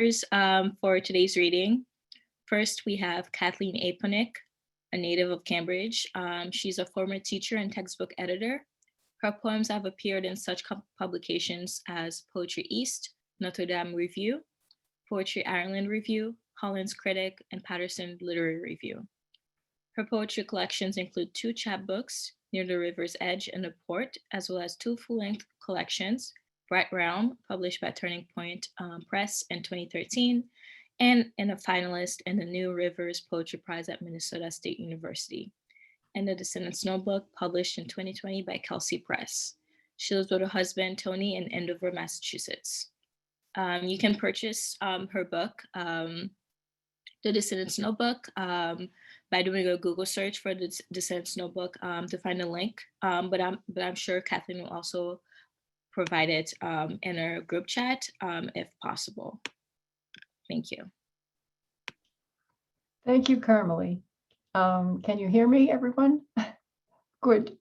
For today's reading. First, we have Kathleen Aponick, a native of Cambridge. She's a former teacher and textbook editor. Her poems have appeared in such publications as Poetry East, Notre Dame Review, Poetry Ireland Review, Hollins Critic, and Paterson Literary Review. Her poetry collections include 2 chapbooks, Near the River's Edge and the Port, as well as 2 full-length collections, Bright Realm, published by Turning Point Press in 2013, and a finalist in the New Rivers Poetry Prize at Minnesota State University, and the Descendant Notebook, published in 2020 by Kelsay Press. She lives with her husband, Tony, in Andover, Massachusetts. You can purchase her book, The Descendant Notebook, by doing a Google search for the Descendant Notebook to find a link. But I'm sure Kathleen will also provide it in our group chat if possible. Thank you. Thank you, Carmelie. Can you hear me, everyone? Good.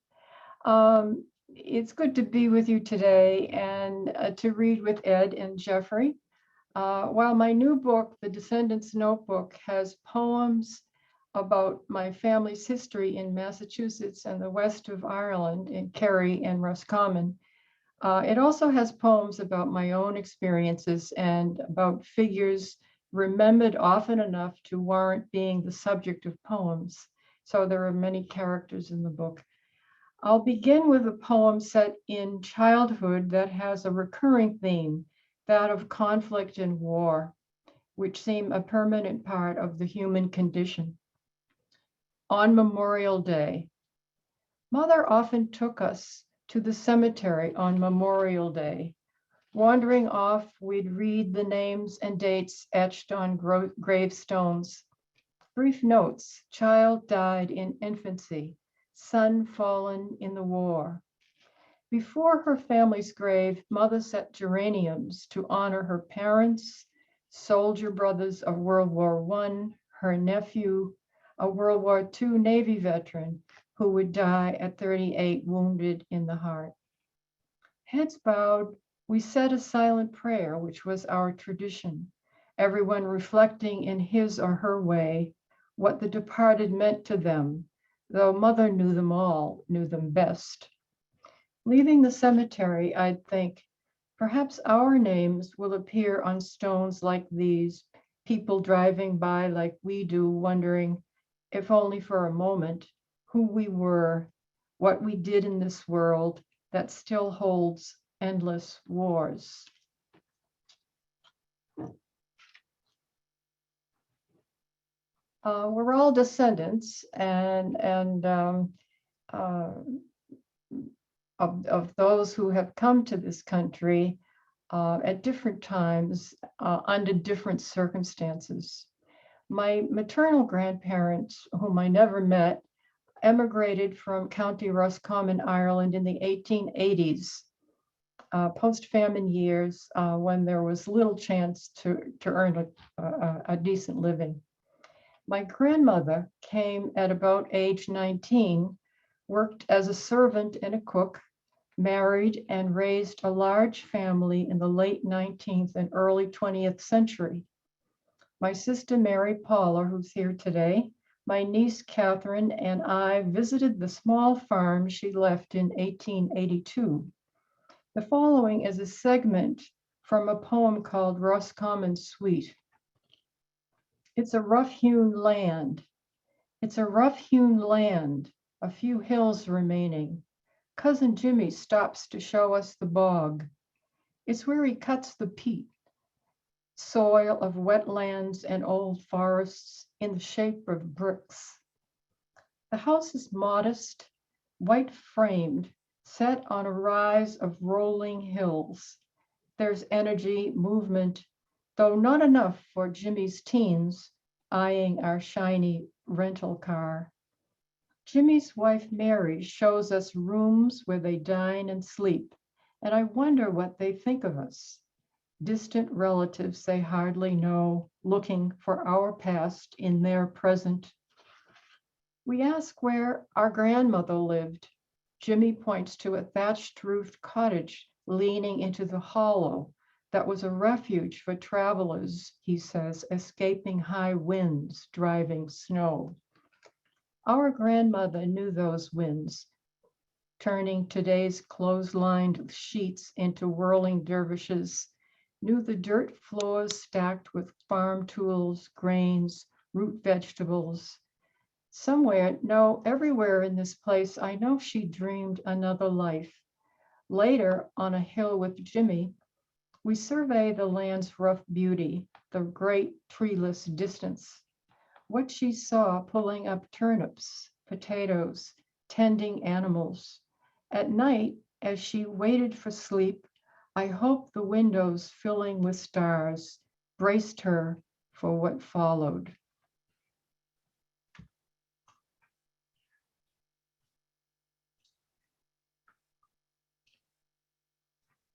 It's good to be with you today and to read with Ed and Jeffrey. While my new book, The Descendant's Notebook, has poems about my family's history in Massachusetts and the west of Ireland in Kerry and Roscommon, it also has poems about my own experiences and about figures remembered often enough to warrant being the subject of poems. So there are many characters in the book. I'll begin with a poem set in childhood that has a recurring theme, that of conflict and war, which seem a permanent part of the human condition. On Memorial Day, Mother often took us to the cemetery on Memorial Day. Wandering off, we'd read the names and dates etched on gravestones. Brief notes: child died in infancy, son fallen in the war. Before her family's grave, Mother set geraniums to honor her parents, soldier brothers of World War I, her nephew, a World War II Navy veteran who would die at 38, wounded in the heart. Heads bowed, we said a silent prayer, which was our tradition, everyone reflecting in his or her way what the departed meant to them, though Mother knew them all, knew them best. Leaving the cemetery, I'd think, perhaps our names will appear on stones like these, people driving by like we do, wondering, if only for a moment, who we were, what we did in this world that still holds endless wars. We're all descendants of those who have come to this country at different times under different circumstances. My maternal grandparents, whom I never met, emigrated from County Roscommon, Ireland in the 1880s, post-famine years when there was little chance to earn a decent living. My grandmother came at about age 19, worked as a servant and a cook, married and raised a large family in the late 19th and early 20th century. My sister Mary Paula, who's here today, my niece Catherine, and I visited the small farm she left in 1882. The following is a segment from a poem called Roscommon Sweet. It's a rough-hewn land. It's a rough-hewn land, a few hills remaining. Cousin Jimmy stops to show us the bog. It's where he cuts the peat, soil of wetlands and old forests in the shape of bricks. The house is modest, white framed, set on a rise of rolling hills. There's energy, movement, though not enough for Jimmy's teens, eyeing our shiny rental car. Jimmy's wife Mary shows us rooms where they dine and sleep, and I wonder what they think of us. Distant relatives they hardly know, looking for our past in their present. We ask where our grandmother lived. Jimmy points to a thatched roofed cottage leaning into the hollow, that was a refuge for travelers, he says, escaping high winds, driving snow. Our grandmother knew those winds, turning today's clotheslined sheets into whirling dervishes, knew the dirt floors stacked with farm tools, grains, root vegetables. Somewhere, no, everywhere in this place, I know she dreamed another life. Later, on a hill with Jimmy, we survey the land's rough beauty, the great treeless distance. What she saw pulling up turnips, potatoes, tending animals. At night, as she waited for sleep, I hope the windows filling with stars braced her for what followed.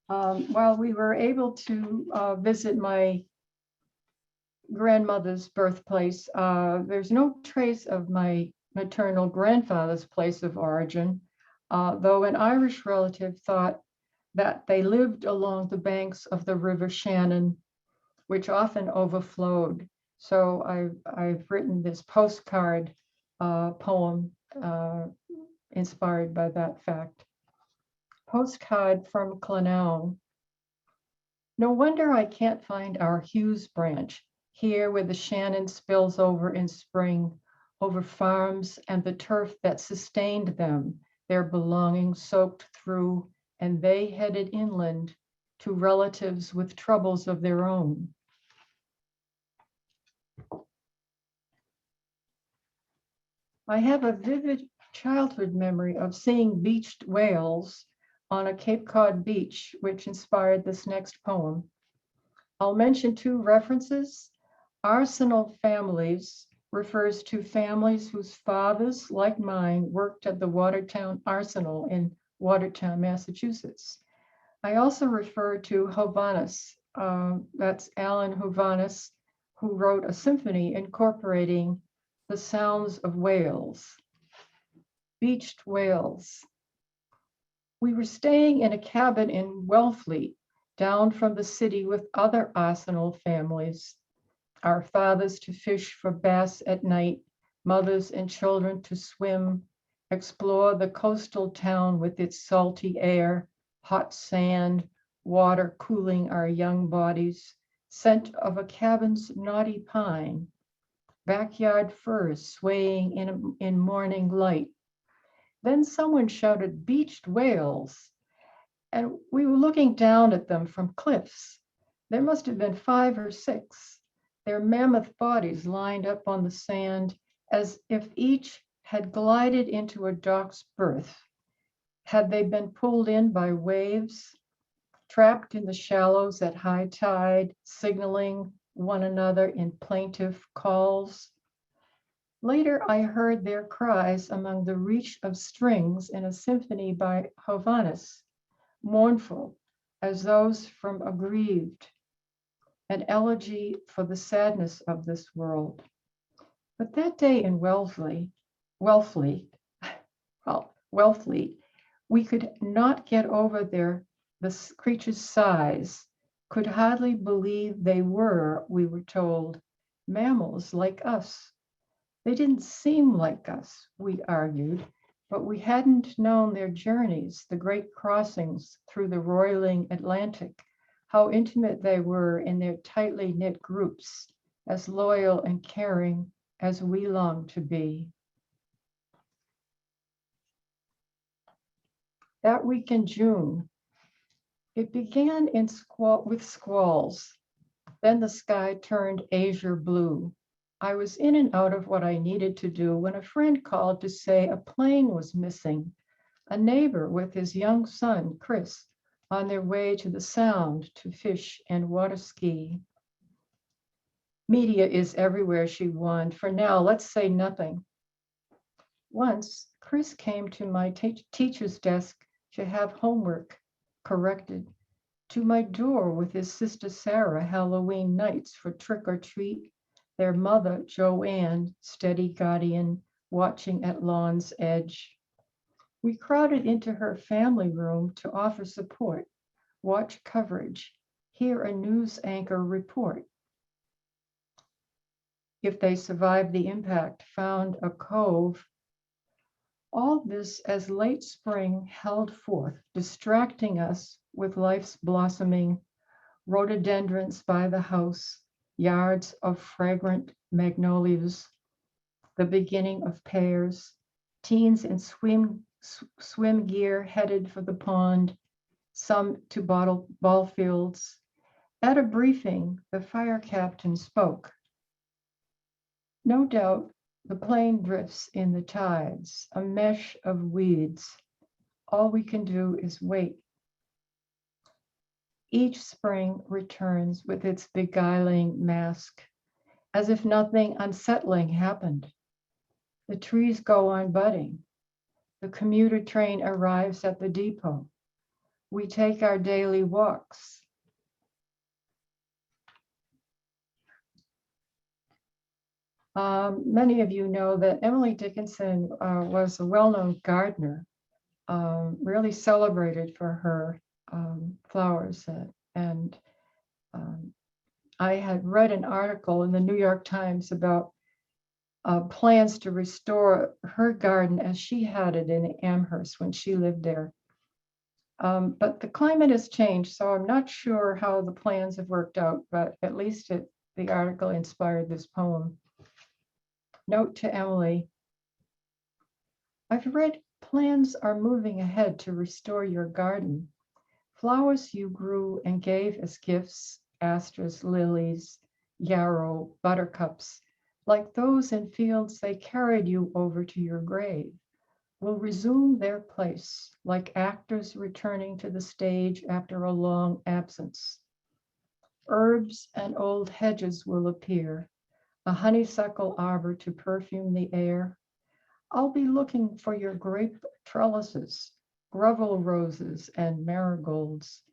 While we were able to visit my grandmother's birthplace, there's no trace of my maternal grandfather's place of origin, though an Irish relative thought that they lived along the banks of the River Shannon, which often overflowed. So I've written this postcard poem inspired by that fact. Postcard from Clonown. No wonder I can't find our Hughes branch, here where the Shannon spills over in spring, over farms and the turf that sustained them, their belongings soaked through, and they headed inland to relatives with troubles of their own. I have a vivid childhood memory of seeing beached whales on a Cape Cod beach, which inspired this next poem. I'll mention two references. Arsenal families refers to families whose fathers, like mine, worked at the Watertown Arsenal in Watertown, Massachusetts. I also refer to Hovhannes, that's Alan Hovhannes, who wrote a symphony incorporating the sounds of whales. Beached whales. We were staying in a cabin in Wellfleet, down from the city with other Arsenal families. Our fathers to fish for bass at night, mothers and children to swim, explore the coastal town with its salty air, hot sand, water cooling our young bodies, scent of a cabin's knotty pine, backyard firs swaying in morning light. Then someone shouted, "Beached whales," and we were looking down at them from cliffs. There must have been 5 or 6. Their mammoth bodies lined up on the sand as if each had glided into a dock's berth. Had they been pulled in by waves, trapped in the shallows at high tide, signaling one another in plaintive calls? Later, I heard their cries among the reach of strings in a symphony by Hovhannes, mournful as those from aggrieved, an elegy for the sadness of this world. But that day in Wellfleet, we could not get over the creature's size, could hardly believe they were, we were told, mammals like us. They didn't seem like us, we argued, but we hadn't known their journeys, the great crossings through the roiling Atlantic, how intimate they were in their tightly knit groups, as loyal and caring as we long to be. That week in June, it began with squalls. Then the sky turned azure blue. I was in and out of what I needed to do when a friend called to say a plane was missing. A neighbor with his young son, Chris, on their way to the Sound to fish and water ski. Media is everywhere, she warned. For now, let's say nothing. Once, Chris came to my teacher's desk to have homework corrected. To my door with his sister Sarah Halloween nights for trick or treat, their mother Joanne, steady guardian, watching at lawn's edge. We crowded into her family room to offer support, watch coverage, hear a news anchor report. If they survived the impact, found a cove. All this as late spring held forth, distracting us with life's blossoming, rhododendrons by the house, yards of fragrant magnolias, the beginning of pears, teens in swim gear headed for the pond, some to ball fields. At a briefing, the fire captain spoke. No doubt the plane drifts in the tides, a mesh of weeds. All we can do is wait. Each spring returns with its beguiling mask, as if nothing unsettling happened. The trees go on budding. The commuter train arrives at the depot. We take our daily walks. Many of you know that Emily Dickinson was a well-known gardener, really celebrated for her flowers. And I had read an article in the New York Times about plans to restore her garden as she had it in Amherst when she lived there. But the climate has changed, so I'm not sure how the plans have worked out, but at least the article inspired this poem. Note to Emily, I've read plans are moving ahead to restore your garden. Flowers you grew and gave as gifts, asters, lilies, yarrow, buttercups, like those in fields they carried you over to your grave, will resume their place, like actors returning to the stage after a long absence. Herbs and old hedges will appear, a honeysuckle arbor to perfume the air. I'll be looking for your grape trellises, gravel roses and marigolds,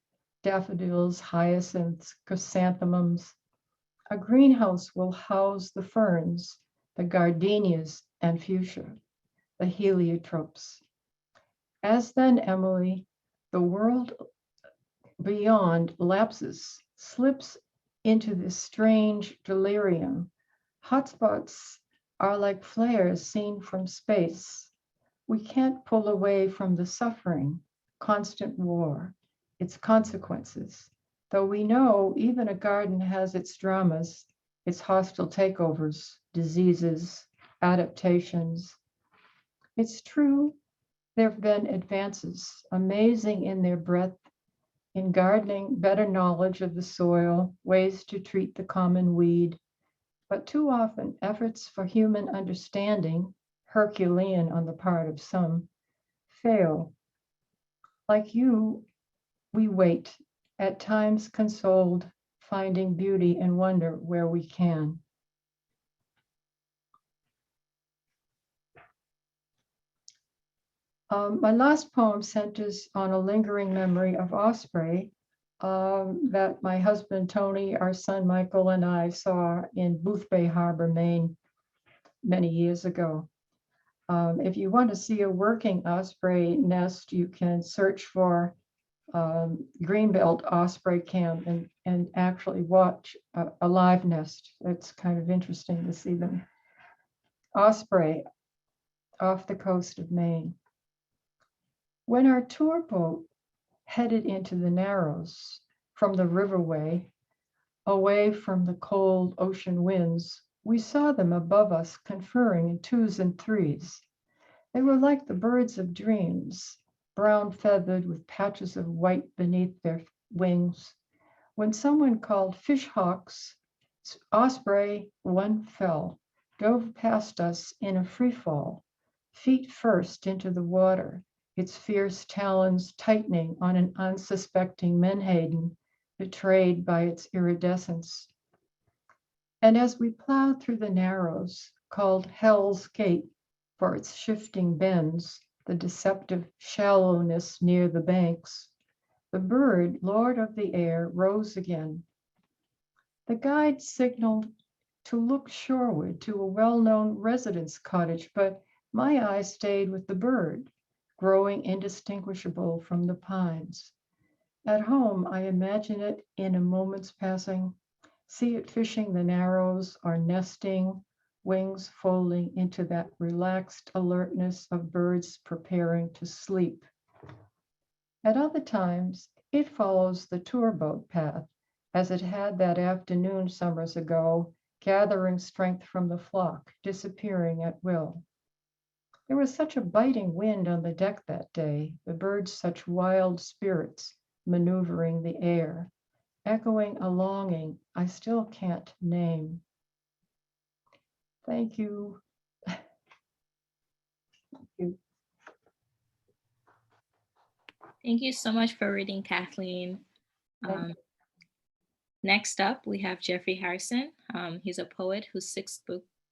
daffodils, hyacinths, chrysanthemums. A greenhouse will house the ferns, the gardenias and fuchsia, the heliotropes. As then, Emily, the world beyond lapses, slips into this strange delirium. Hotspots are like flares seen from space. We can't pull away from the suffering, constant war, its consequences, though we know even a garden has its dramas, its hostile takeovers, diseases, adaptations. It's true, there have been advances, amazing in their breadth, in gardening, better knowledge of the soil, ways to treat the common weed, but too often efforts for human understanding, Herculean on the part of some, fail. Like you, we wait, at times consoled, finding beauty and wonder where we can. My last poem centers on a lingering memory of osprey that my husband Tony, our son Michael, and I saw in Boothbay Harbor, Maine, many years ago. If you want to see a working osprey nest, you can search for Greenbelt Osprey Camp and actually watch a live nest. It's kind of interesting to see them. Osprey off the coast of Maine. When our tour boat headed into the Narrows from the riverway, away from the cold ocean winds, we saw them above us conferring in twos and threes. They were like the birds of dreams, brown feathered with patches of white beneath their wings. When someone called fish hawks, osprey, one fell, dove past us in a free fall, feet first into the water, its fierce talons tightening on an unsuspecting menhaden, betrayed by its iridescence. And as we plowed through the Narrows, called Hell's Gate for its shifting bends, the deceptive shallowness near the banks, the bird, lord of the air, rose again. The guide signaled to look shoreward to a well-known residence cottage, but my eyes stayed with the bird, growing indistinguishable from the pines. At home, I imagine it in a moment's passing, see it fishing the narrows or nesting, wings folding into that relaxed alertness of birds preparing to sleep. At other times, it follows the tour boat path, as it had that afternoon summers ago, gathering strength from the flock, disappearing at will. There was such a biting wind on the deck that day, the birds such wild spirits maneuvering the air, echoing a longing I still can't name. Thank you. Thank you so much for reading, Kathleen. Next up, we have Jeffrey Harrison. He's a poet whose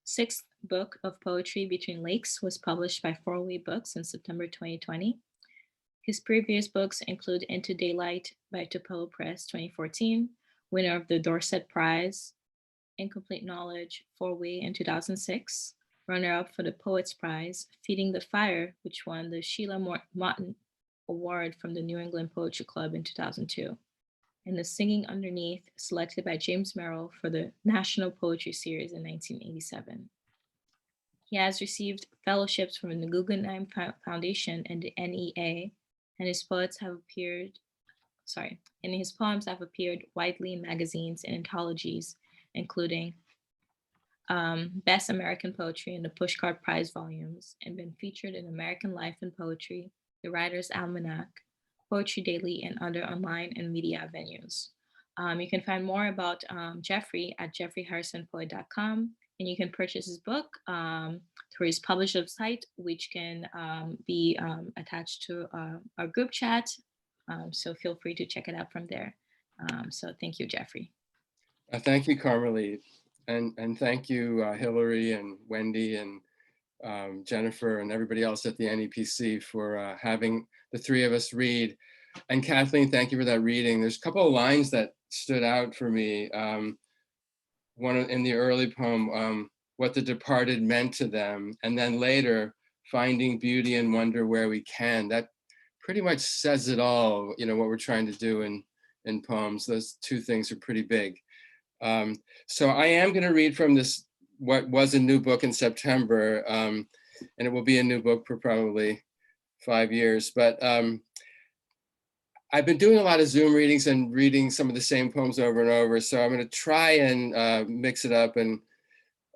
sixth book of poetry, Between Lakes, was published by 4-Way Books in September 2020. His previous books include Into Daylight by Tupelo Press 2014, winner of the Dorset Prize, Incomplete Knowledge, 4-Way in 2006, runner-up for the Poets Prize, Feeding the Fire, which won the Sheila Motton Award from the New England Poetry Club in 2002, and The Singing Underneath, selected by James Merrill for the National Poetry Series in 1987. He has received fellowships from the Guggenheim Foundation and the NEA, and his poems have appeared widely in magazines and anthologies, including Best American Poetry in the Pushcart Prize volumes, and been featured in American Life and Poetry, the Writer's Almanac, Poetry Daily, and other online and media venues. You can find more about Jeffrey at jeffreyharrisonpoet.com, and you can purchase his book through his publisher site, which can be attached to our group chat. So feel free to check it out from there. So thank you, Jeffrey. Thank you, Carmelie. And thank you, Hillary and Wendy and Jennifer and everybody else at the NEPC for having the three of us read. And Kathleen, thank you for that reading. There's a couple of lines that stood out for me. One in the early poem, what the departed meant to them, and then later, finding beauty and wonder where we can. That pretty much says it all, what we're trying to do in poems. Those two things are pretty big. So I am going to read from this, what was a new book in September, and it will be a new book for probably 5 years. But I've been doing a lot of Zoom readings and reading some of the same poems over and over. So I'm going to try and mix it up and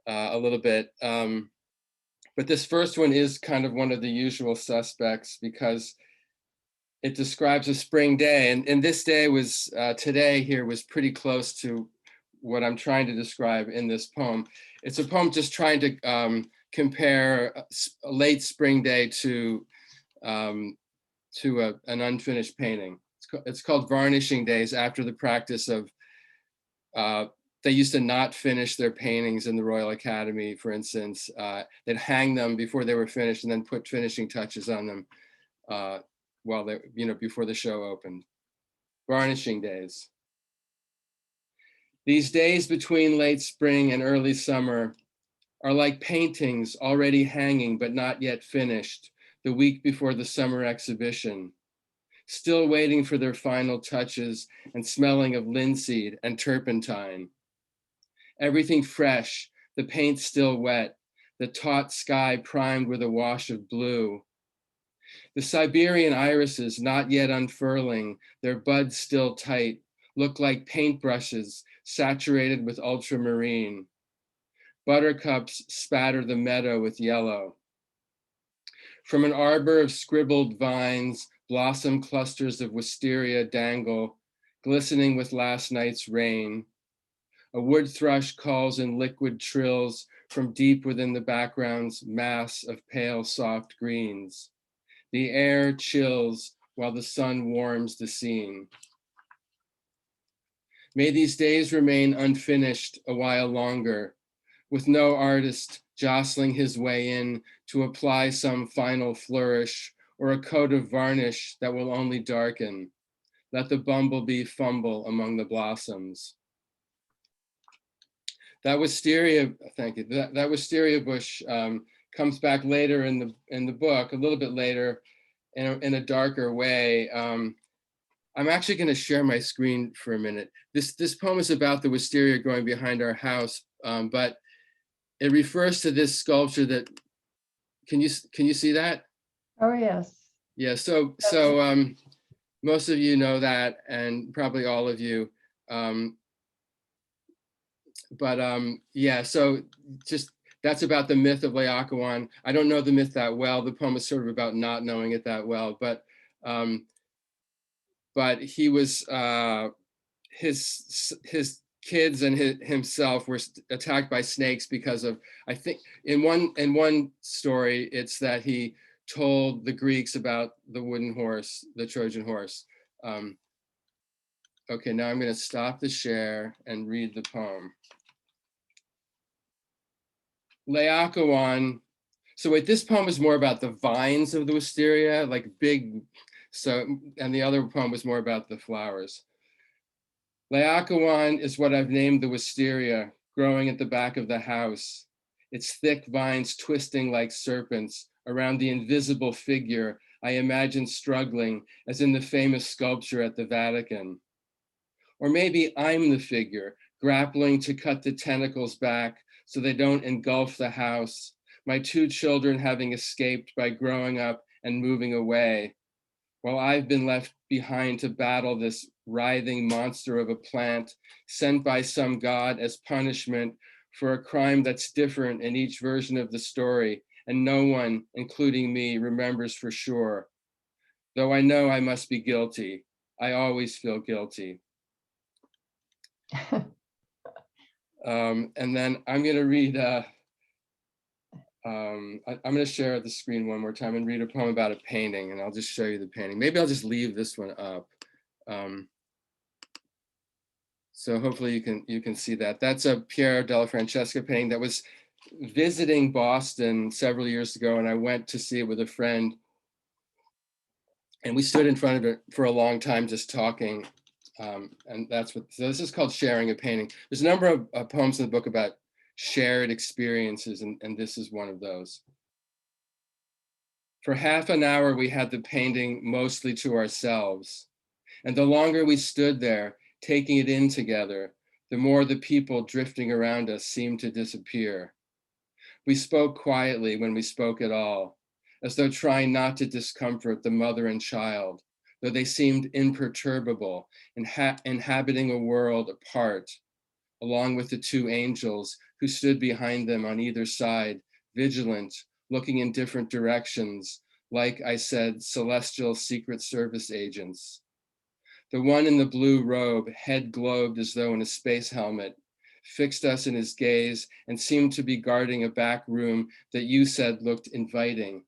a little bit. But this first one is kind of one of the usual suspects because it describes a spring day. And this day was, today here was pretty close to what I'm trying to describe in this poem. It's a poem just trying to compare a late spring day to an unfinished painting. It's called Varnishing Days, after the practice of, they used to not finish their paintings in the Royal Academy, for instance. They'd hang them before they were finished and then put finishing touches on them while they, before the show opened. Varnishing Days. These days between late spring and early summer are like paintings already hanging but not yet finished the week before the summer exhibition, still waiting for their final touches and smelling of linseed and turpentine. Everything fresh, the paint still wet, the taut sky primed with a wash of blue. The Siberian irises not yet unfurling, their buds still tight, look like paintbrushes saturated with ultramarine. Buttercups spatter the meadow with yellow. From an arbor of scribbled vines, blossom clusters of wisteria dangle, glistening with last night's rain. A wood thrush calls in liquid trills from deep within the background's mass of pale soft greens. The air chills while the sun warms the scene. May these days remain unfinished a while longer, with no artist jostling his way in to apply some final flourish or a coat of varnish that will only darken. Let the bumblebee fumble among the blossoms. That wisteria, thank you. That wisteria bush comes back later in the book, a little bit later, in a darker way. I'm actually going to share my screen for a minute. This poem is about the wisteria growing behind our house, but it refers to this sculpture that, can you see that? Oh, yes. Yeah, so most of you know that, and probably all of you. Yeah, so just that's about the myth of Laocoon. I don't know the myth that well. The poem is sort of about not knowing it that well, but he was his kids and himself were attacked by snakes because of, I think in one story it's that he told the Greeks about the wooden horse, the Trojan horse. Okay, now I'm going to stop the share and read the poem. Laocoon. So wait, this poem is more about the vines of the wisteria, like big. So, and the other poem was more about the flowers. Laocoon is what I've named the wisteria, growing at the back of the house, its thick vines twisting like serpents around the invisible figure I imagine struggling, as in the famous sculpture at the Vatican. Or maybe I'm the figure, grappling to cut the tentacles back so they don't engulf the house, my two children having escaped by growing up and moving away, while I've been left behind to battle this writhing monster of a plant sent by some god as punishment for a crime that's different in each version of the story, and no one, including me, remembers for sure. Though I know I must be guilty, I always feel guilty. And then I'm going to read, I'm going to share the screen one more time and read a poem about a painting, and I'll just show you the painting. Maybe I'll just leave this one up. So hopefully you can see that. That's a Piero della Francesca painting that was visiting Boston several years ago, and I went to see it with a friend. And we stood in front of it for a long time just talking. And that's what, so this is called Sharing a Painting. There's a number of poems in the book about shared experiences, and this is one of those. For half an hour, we had the painting mostly to ourselves. And the longer we stood there, taking it in together, the more the people drifting around us seemed to disappear. We spoke quietly when we spoke at all, as though trying not to discomfort the mother and child, though they seemed imperturbable, inhabiting a world apart, along with the two angels who stood behind them on either side, vigilant, looking in different directions, like I said, celestial Secret Service agents. The one in the blue robe, head globed as though in a space helmet, fixed us in his gaze and seemed to be guarding a back room that you said looked inviting,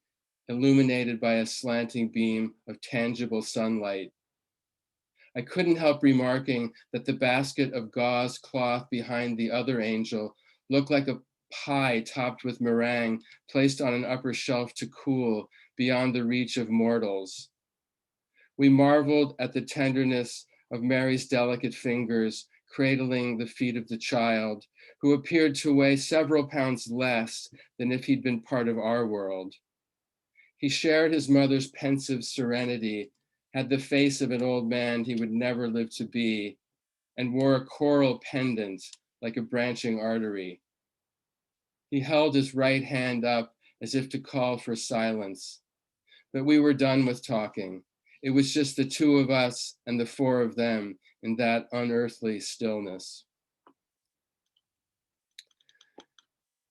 illuminated by a slanting beam of tangible sunlight. I couldn't help remarking that the basket of gauze cloth behind the other angel looked like a pie topped with meringue placed on an upper shelf to cool beyond the reach of mortals. We marveled at the tenderness of Mary's delicate fingers cradling the feet of the child, who appeared to weigh several pounds less than if he'd been part of our world. He shared his mother's pensive serenity, had the face of an old man he would never live to be, and wore a coral pendant like a branching artery. He held his right hand up as if to call for silence, but we were done with talking. It was just the two of us and the four of them in that unearthly stillness.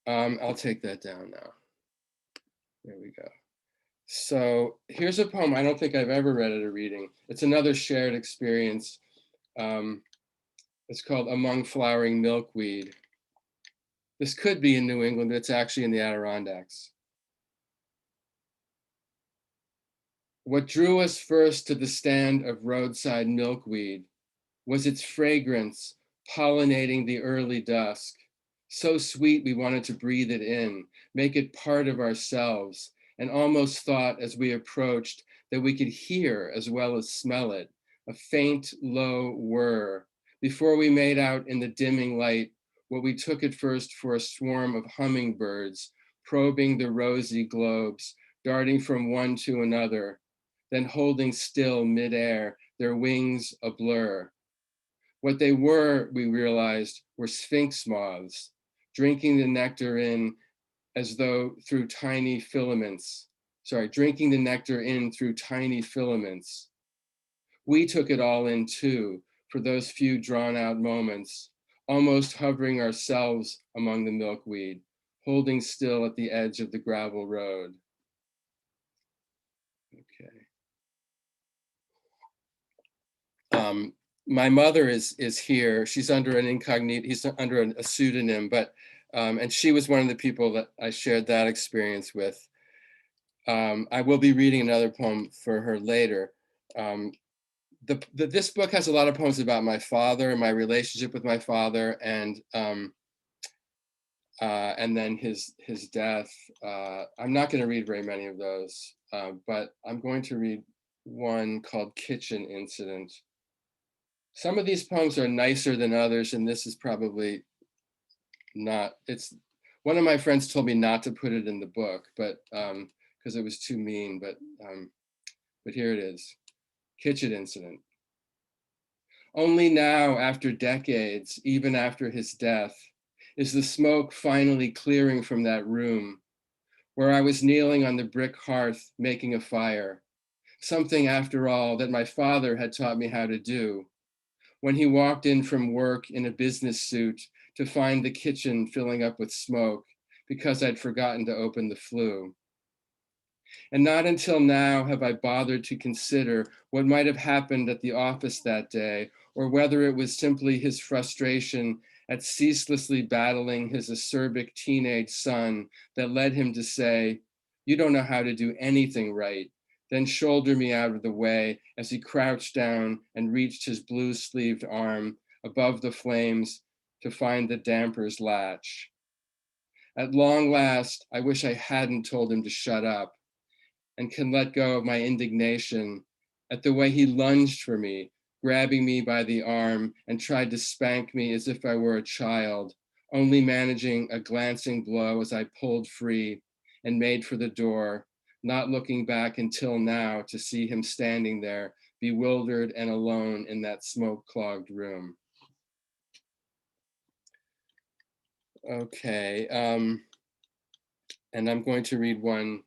I'll take that down now. There we go. So here's a poem I don't think I've ever read at a reading. It's another shared experience. It's called Among Flowering Milkweed. This could be in New England, but it's actually in the Adirondacks. What drew us first to the stand of roadside milkweed was its fragrance pollinating the early dusk. So sweet we wanted to breathe it in, make it part of ourselves, and almost thought as we approached that we could hear as well as smell it, a faint, low whir, before we made out in the dimming light what we took at first for a swarm of hummingbirds probing the rosy globes, darting from one to another, then holding still midair their wings a blur. What they were, we realized, were sphinx moths, drinking the nectar in as though through tiny filaments. Drinking the nectar in through tiny filaments. We took it all in too, for those few drawn out moments, almost hovering ourselves among the milkweed, holding still at the edge of the gravel road. Okay. My mother is here. She's under an incognito, he's under a pseudonym, but, and she was one of the people that I shared that experience with. I will be reading another poem for her later. This book has a lot of poems about my father and my relationship with my father, and then his death. I'm not going to read very many of those, but I'm going to read one called Kitchen Incident. Some of these poems are nicer than others, and this is probably not. It's one of my friends told me not to put it in the book, but because it was too mean. But here it is. Kitchen Incident. Only now, after decades, even after his death, is the smoke finally clearing from that room where I was kneeling on the brick hearth making a fire, something, after all, that my father had taught me how to do, when he walked in from work in a business suit to find the kitchen filling up with smoke because I'd forgotten to open the flue. And not until now have I bothered to consider what might have happened at the office that day, or whether it was simply his frustration at ceaselessly battling his acerbic teenage son that led him to say, "You don't know how to do anything right," then shoulder me out of the way as he crouched down and reached his blue-sleeved arm above the flames to find the damper's latch. At long last, I wish I hadn't told him to shut up, and can let go of my indignation at the way he lunged for me, grabbing me by the arm and tried to spank me as if I were a child, only managing a glancing blow as I pulled free and made for the door, not looking back until now to see him standing there, bewildered and alone in that smoke-clogged room. Okay, and I'm going to read one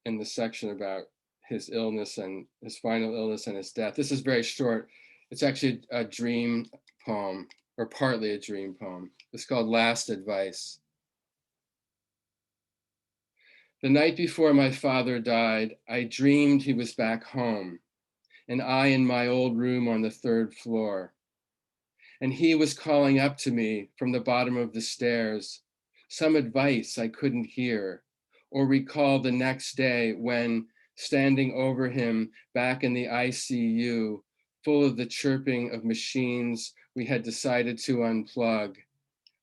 in the section about his illness and his final illness and his death. This is very short. It's actually a dream poem, or partly a dream poem. It's called Last Advice. The night before my father died, I dreamed he was back home, and I in my old room on the 3rd floor. And he was calling up to me from the bottom of the stairs, some advice I couldn't hear or recall the next day when, standing over him back in the ICU, full of the chirping of machines we had decided to unplug,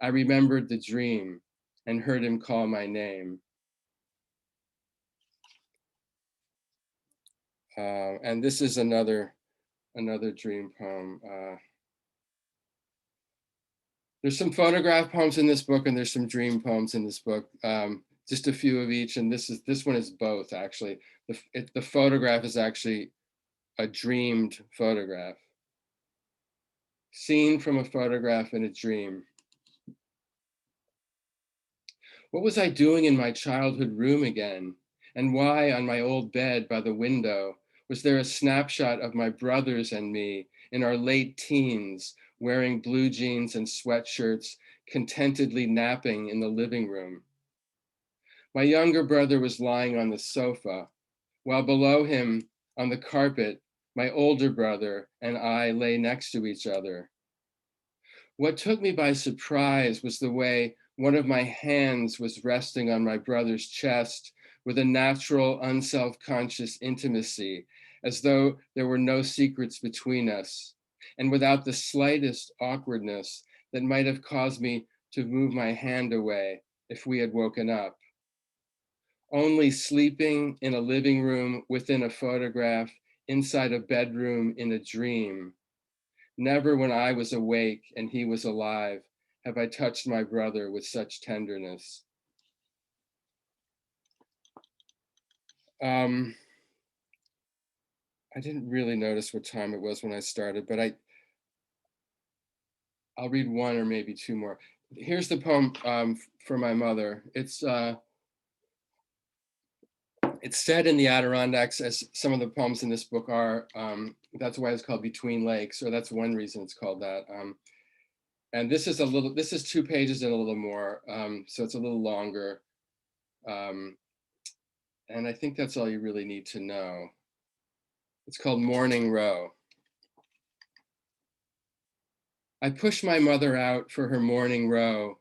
I remembered the dream and heard him call my name. And this is another dream poem. There's some photograph poems in this book, and there's some dream poems in this book. Just a few of each, and this one is both, actually. The photograph is actually a dreamed photograph. Seen from a photograph in a dream. What was I doing in my childhood room again? And why on my old bed by the window was there a snapshot of my brothers and me in our late teens, wearing blue jeans and sweatshirts, contentedly napping in the living room? My younger brother was lying on the sofa, while below him on the carpet, my older brother and I lay next to each other. What took me by surprise was the way one of my hands was resting on my brother's chest with a natural, unself-conscious intimacy, as though there were no secrets between us, and without the slightest awkwardness that might have caused me to move my hand away if we had woken up. Only sleeping in a living room within a photograph, inside a bedroom in a dream. Never when I was awake and he was alive have I touched my brother with such tenderness. I didn't really notice what time it was when I started, but I'll read one or maybe two more. Here's the poem for my mother. It's set in the Adirondacks, as some of the poems in this book are. That's why it's called Between Lakes, or that's one reason it's called that. And this is 2 pages and a little more, so it's a little longer. And I think that's all you really need to know. It's called Morning Row. I push my mother out for her morning row,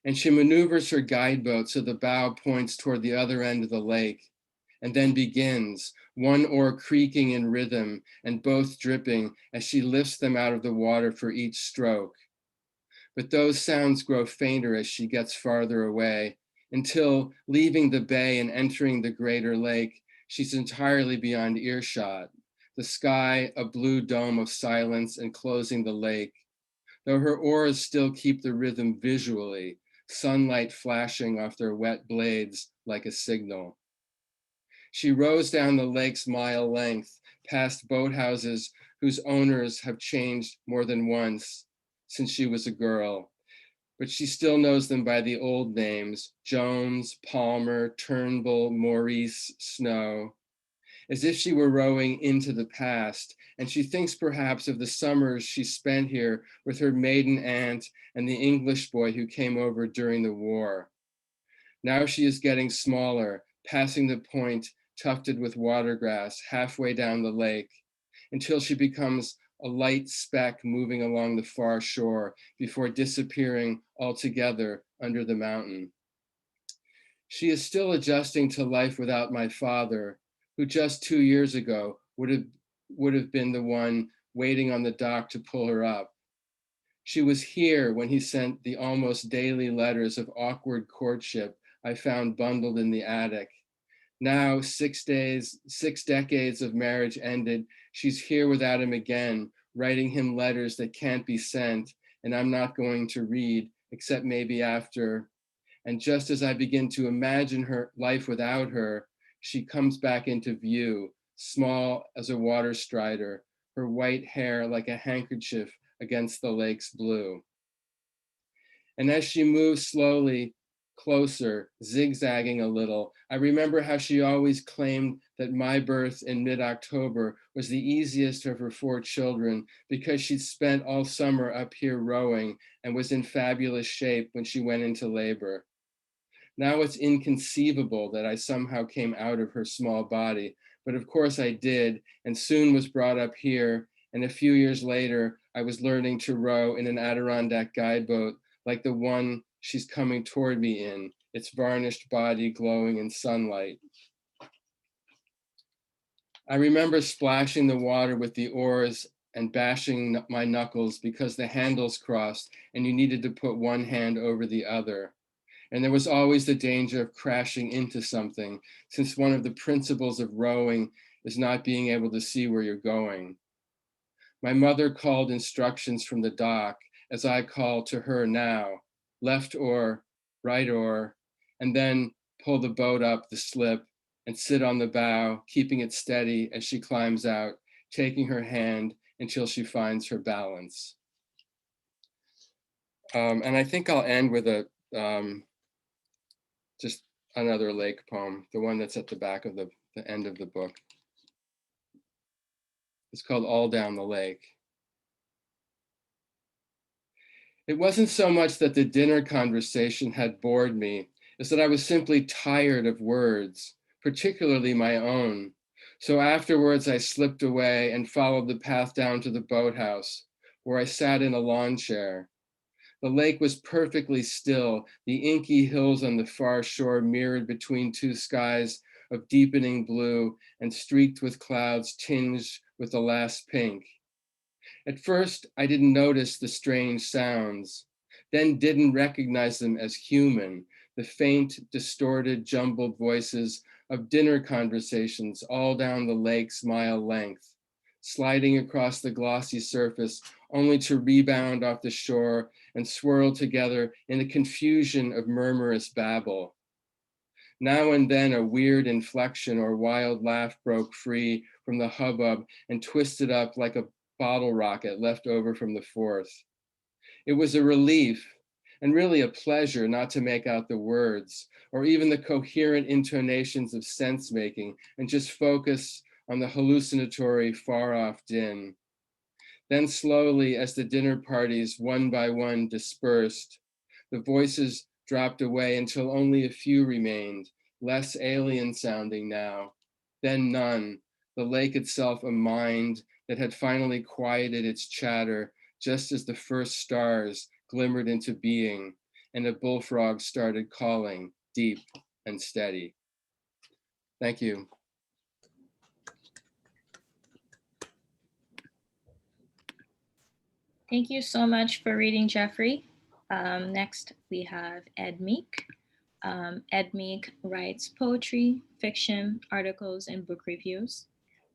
and she maneuvers her guideboat so the bow points toward the other end of the lake, and then begins, one oar creaking in rhythm and both dripping as she lifts them out of the water for each stroke. But those sounds grow fainter as she gets farther away, until, leaving the bay and entering the greater lake, she's entirely beyond earshot, the sky a blue dome of silence enclosing the lake, though her oars still keep the rhythm visually, sunlight flashing off their wet blades like a signal. She rows down the lake's mile length, past boathouses whose owners have changed more than once since she was a girl, but she still knows them by the old names: Jones, Palmer, Turnbull, Maurice, Snow, as if she were rowing into the past. And she thinks perhaps of the summers she spent here with her maiden aunt and the English boy who came over during the war. Now she is getting smaller, passing the point tufted with watergrass halfway down the lake, until she becomes a light speck moving along the far shore before disappearing altogether under the mountain. She is still adjusting to life without my father, who just 2 years ago would have been the one waiting on the dock to pull her up. She was here when he sent the almost daily letters of awkward courtship I found bundled in the attic. Now, 6 decades of marriage ended, she's here without him again, writing him letters that can't be sent, and I'm not going to read, except maybe after. And just as I begin to imagine her life without her, she comes back into view, small as a water strider, her white hair like a handkerchief against the lake's blue. And as she moves slowly closer, zigzagging a little, I remember how she always claimed that my birth in mid-October was the easiest of her 4 children because she'd spent all summer up here rowing and was in fabulous shape when she went into labor. Now it's inconceivable that I somehow came out of her small body, but of course I did, and soon was brought up here, and a few years later, I was learning to row in an Adirondack guideboat like the one she's coming toward me in, its varnished body glowing in sunlight. I remember splashing the water with the oars and bashing my knuckles because the handles crossed and you needed to put one hand over the other. And there was always the danger of crashing into something, since one of the principles of rowing is not being able to see where you're going. My mother called instructions from the dock, as I call to her now: left oar, right oar, and then pull the boat up the slip and sit on the bow, keeping it steady as she climbs out, taking her hand until she finds her balance. And I think I'll end with just another lake poem, the one that's at the back of the end of the book. It's called All Down the Lake. It wasn't so much that the dinner conversation had bored me, as that I was simply tired of words, particularly my own. So afterwards I slipped away and followed the path down to the boathouse, where I sat in a lawn chair. The lake was perfectly still, the inky hills on the far shore mirrored between 2 skies of deepening blue and streaked with clouds tinged with the last pink. At first, I didn't notice the strange sounds, then didn't recognize them as human, the faint, distorted, jumbled voices of dinner conversations all down the lake's mile length, sliding across the glossy surface only to rebound off the shore and swirl together in a confusion of murmurous babble. Now and then a weird inflection or wild laugh broke free from the hubbub and twisted up like a bottle rocket left over from the Fourth. It was a relief and really a pleasure not to make out the words or even the coherent intonations of sense making and just focus on the hallucinatory far off din. Then slowly, as the dinner parties one by one dispersed, the voices dropped away until only a few remained, less alien sounding now. Then none, the lake itself a mind that had finally quieted its chatter just as the first stars glimmered into being and a bullfrog started calling deep and steady. Thank you. Thank you so much for reading, Jeffrey. Next, we have Ed Meek. Ed Meek writes poetry, fiction, articles, and book reviews.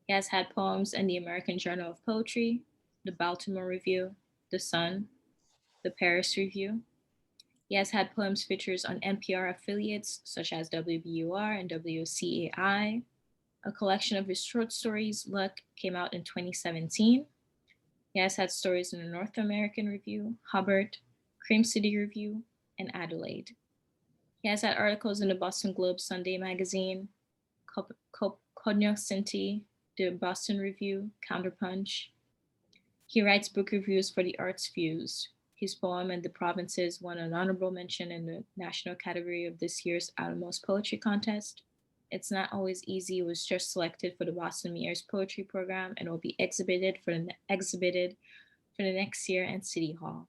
He has had poems in the American Journal of Poetry, the Baltimore Review, the Sun, the Paris Review. He has had poems features on NPR affiliates such as WBUR and WCAI. A collection of his short stories, Luck, came out in 2017. He has had stories in the North American Review, Hubbard, Cream City Review, and Adelaide. He has had articles in the Boston Globe Sunday Magazine, Cognoscenti, the Boston Review, Counterpunch. He writes book reviews for the Arts Views. His poem In the Provinces won an honorable mention in the national category of this year's Outermost Poetry Contest. It's Not Always Easy was just selected for the Boston Mayor's Poetry Program and will be exhibited for the next year at City Hall.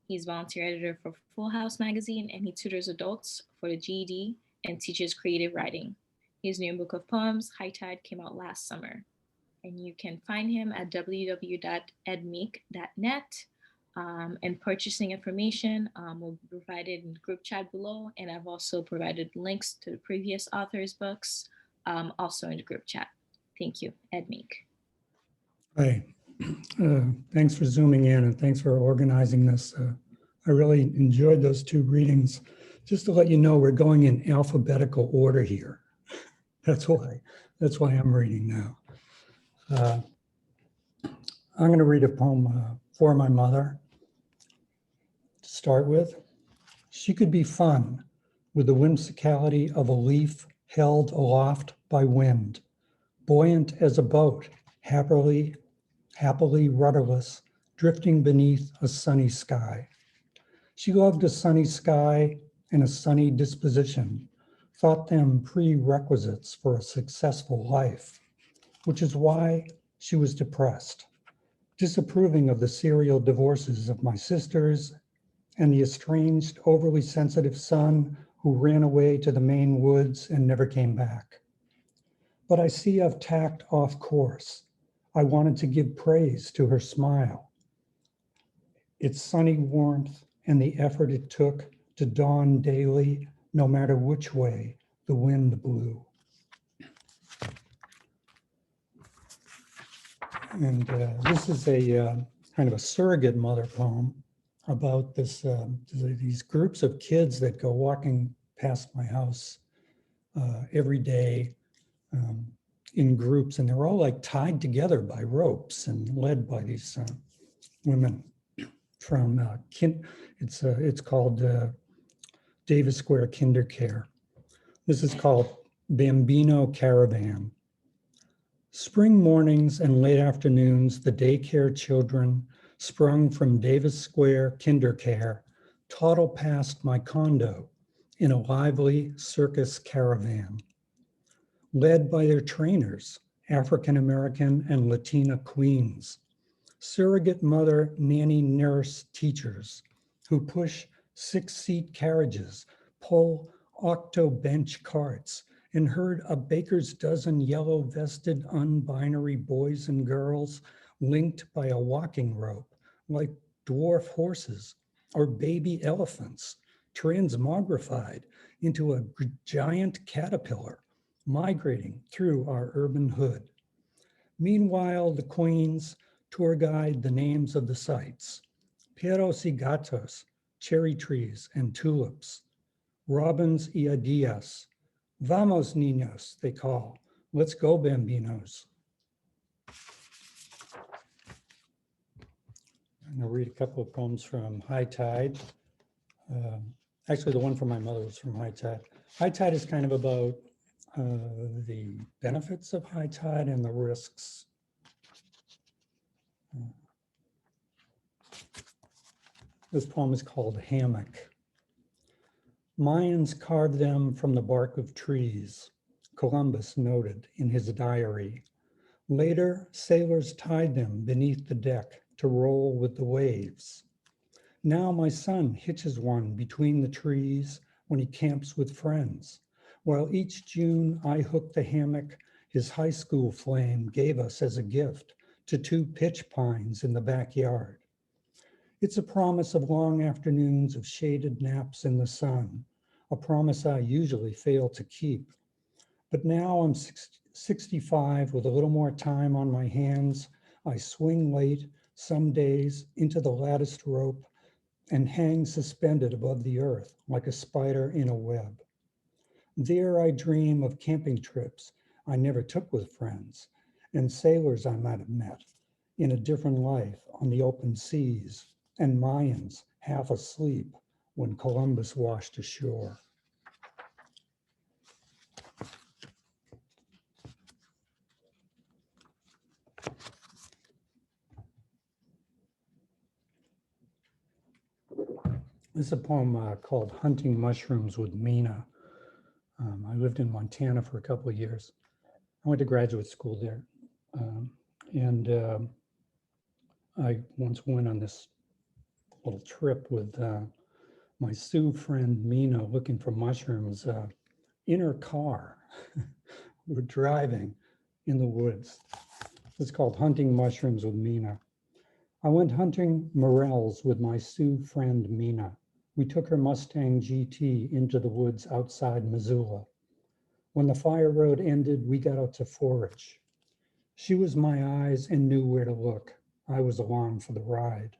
He's volunteer editor for Full House magazine, and he tutors adults for the GED and teaches creative writing. His new book of poems, High Tide, came out last summer. And you can find him at www.edmeek.net. And purchasing information will be provided in the group chat below. And I've also provided links to the previous author's books also in the group chat. Thank you, Ed Meek. Hi, thanks for zooming in and thanks for organizing this. I really enjoyed those two readings. Just to let you know, we're going in alphabetical order here. That's why I'm reading now. I'm going to read a poem for my mother. To start with, she could be fun with the whimsicality of a leaf held aloft by wind, buoyant as a boat, happily rudderless, drifting beneath a sunny sky. She loved a sunny sky and a sunny disposition, thought them prerequisites for a successful life, which is why she was depressed, disapproving of the serial divorces of my sisters and the estranged, overly sensitive son who ran away to the Maine woods and never came back. But I see I've tacked off course. I wanted to give praise to her smile, its sunny warmth, and the effort it took to dawn daily, no matter which way the wind blew. And this is a kind of a surrogate mother poem about these groups of kids that go walking past my house every day in groups, and they're all like tied together by ropes and led by these women from it's called Davis Square Kinder Care. This is called Bambino Caravan. Spring mornings and late afternoons, the daycare children sprung from Davis Square Kinder Care toddle past my condo in a lively circus caravan. Led by their trainers, African-American and Latina queens, surrogate mother, nanny, nurse teachers who push 6-seat carriages, pull octo-bench carts, and herd a baker's dozen yellow-vested unbinary boys and girls linked by a walking rope like dwarf horses or baby elephants, transmogrified into a giant caterpillar migrating through our urban hood. Meanwhile, the queens tour guide the names of the sites: Perros y Gatos, cherry trees and tulips; Robins y Adias, Vamos, niños, they call. Let's go, Bambinos. I'm going to read a couple of poems from High Tide. Actually, the one from my mother was from High Tide. High Tide is kind of about the benefits of high tide and the risks. This poem is called Hammock. Mayans carved them from the bark of trees, Columbus noted in his diary. Later, sailors tied them beneath the deck to roll with the waves. Now my son hitches one between the trees when he camps with friends, while each June I hook the hammock his high school flame gave us as a gift to 2 pitch pines in the backyard. It's a promise of long afternoons of shaded naps in the sun, a promise I usually fail to keep. But now I'm 65 with a little more time on my hands. I swing late some days into the latticed rope and hang suspended above the earth like a spider in a web. There I dream of camping trips I never took with friends and sailors I might have met in a different life on the open seas and Mayans half asleep when Columbus washed ashore. This is a poem called Hunting Mushrooms with Mina. I lived in Montana for a couple of years. I went to graduate school there. I once went on this little trip with my Sioux friend Mina looking for mushrooms in her car. We were driving in the woods. It's called Hunting Mushrooms with Mina. I went hunting morels with my Sioux friend Mina. We took her Mustang GT into the woods outside Missoula. When the fire road ended, we got out to forage. She was my eyes and knew where to look. I was along for the ride.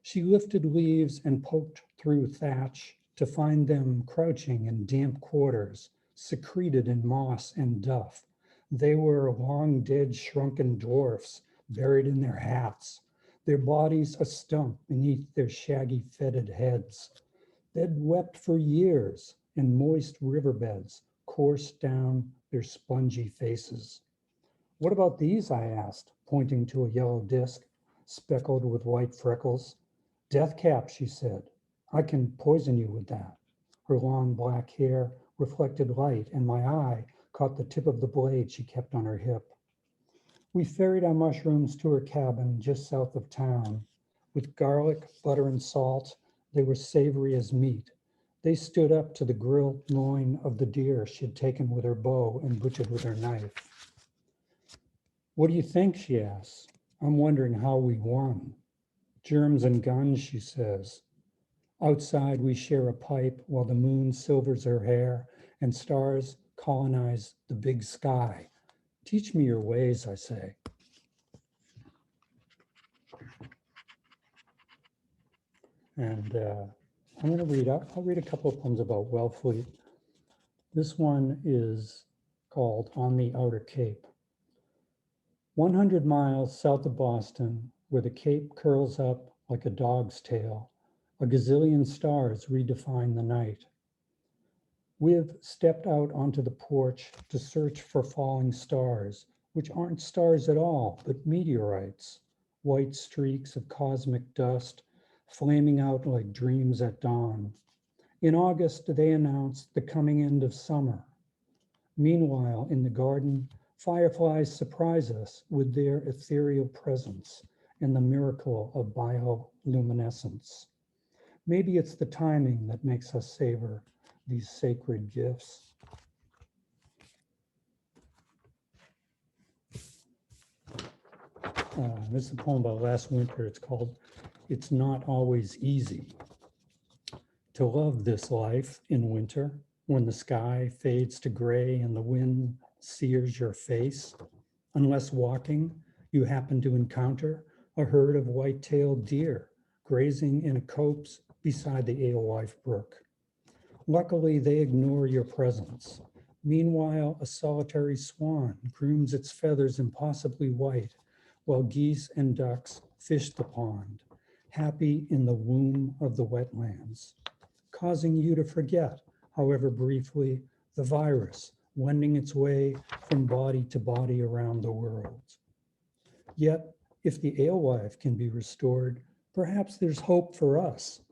She lifted leaves and poked through thatch to find them crouching in damp quarters, secreted in moss and duff. They were long dead shrunken dwarfs buried in their hats, their bodies a stump beneath their shaggy fetid heads. They'd wept for years in moist riverbeds coursed down their spongy faces. What about these, I asked, pointing to a yellow disc speckled with white freckles. Death cap, she said. I can poison you with that. Her long black hair reflected light and my eye caught the tip of the blade she kept on her hip. We ferried our mushrooms to her cabin just south of town. With garlic, butter, and salt, they were savory as meat. They stood up to the grilled loin of the deer she'd taken with her bow and butchered with her knife. What do you think, she asks. I'm wondering how we won. Germs and guns, she says. Outside, we share a pipe while the moon silvers her hair and stars colonize the big sky. Teach me your ways, I say. And I'm going to I'll read a couple of poems about Wellfleet. This one is called On the Outer Cape. 100 miles south of Boston, where the Cape curls up like a dog's tail, a gazillion stars redefine the night. We have stepped out onto the porch to search for falling stars, which aren't stars at all, but meteorites, white streaks of cosmic dust flaming out like dreams at dawn. In August, they announced the coming end of summer. Meanwhile, in the garden, fireflies surprise us with their ethereal presence and the miracle of bioluminescence. Maybe it's the timing that makes us savor these sacred gifts. This is a poem about last winter. It's called It's Not Always Easy to Love This Life in Winter, when the sky fades to gray and the wind sears your face, unless walking, you happen to encounter a herd of white-tailed deer grazing in a copse beside the Alewife Brook. Luckily, they ignore your presence. Meanwhile, a solitary swan grooms its feathers impossibly white, while geese and ducks fish the pond, happy in the womb of the wetlands, causing you to forget, however briefly, the virus wending its way from body to body around the world. Yet, if the alewife can be restored, perhaps there's hope for us.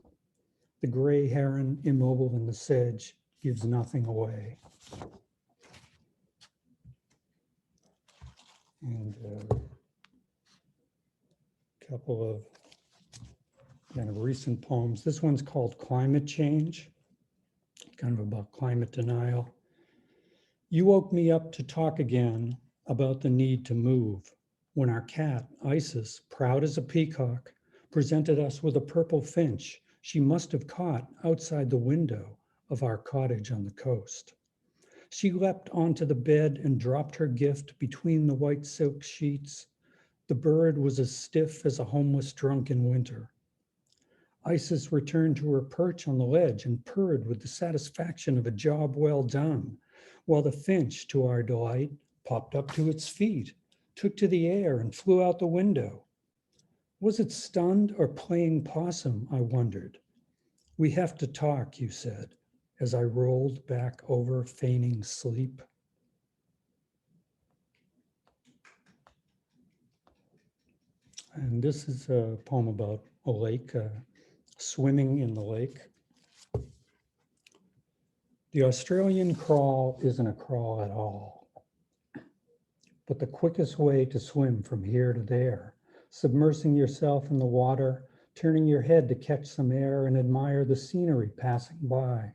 The gray heron, immobile in the sedge, gives nothing away. And a couple of kind of recent poems. This one's called Climate Change, kind of about climate denial. You woke me up to talk again about the need to move when our cat, Isis, proud as a peacock, presented us with a purple finch she must have caught outside the window of our cottage on the coast. She leapt onto the bed and dropped her gift between the white silk sheets. The bird was as stiff as a homeless drunk in winter. Isis returned to her perch on the ledge and purred with the satisfaction of a job well done, while the finch, to our delight, popped up to its feet, took to the air and flew out the window. Was it stunned or playing possum, I wondered. We have to talk, you said, as I rolled back over feigning sleep. And this is a poem about a lake, swimming in the lake. The Australian crawl isn't a crawl at all, but the quickest way to swim from here to there, submersing yourself in the water, turning your head to catch some air and admire the scenery passing by.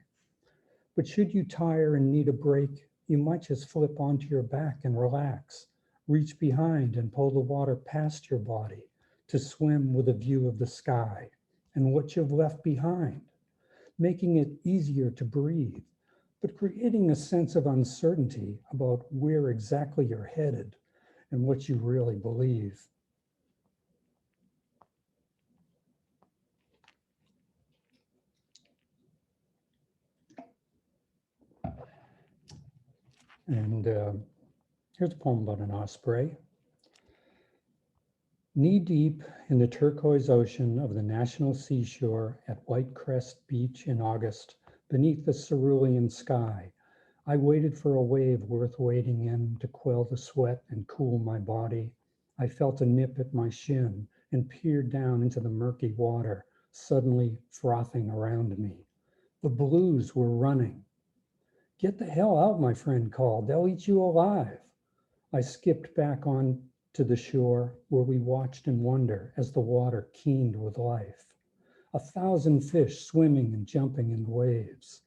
But should you tire and need a break, you might just flip onto your back and relax, reach behind and pull the water past your body to swim with a view of the sky and what you've left behind, making it easier to breathe, but creating a sense of uncertainty about where exactly you're headed and what you really believe. And here's a poem about an osprey. Knee-deep in the turquoise ocean of the national seashore at White Crest Beach in August, beneath the cerulean sky, I waited for a wave worth wading in to quell the sweat and cool my body. I felt a nip at my shin and peered down into the murky water, suddenly frothing around me. The blues were running. Get the hell out, my friend called. They'll eat you alive. I skipped back on to the shore where we watched in wonder as the water keened with life. 1,000 fish swimming and jumping in the waves.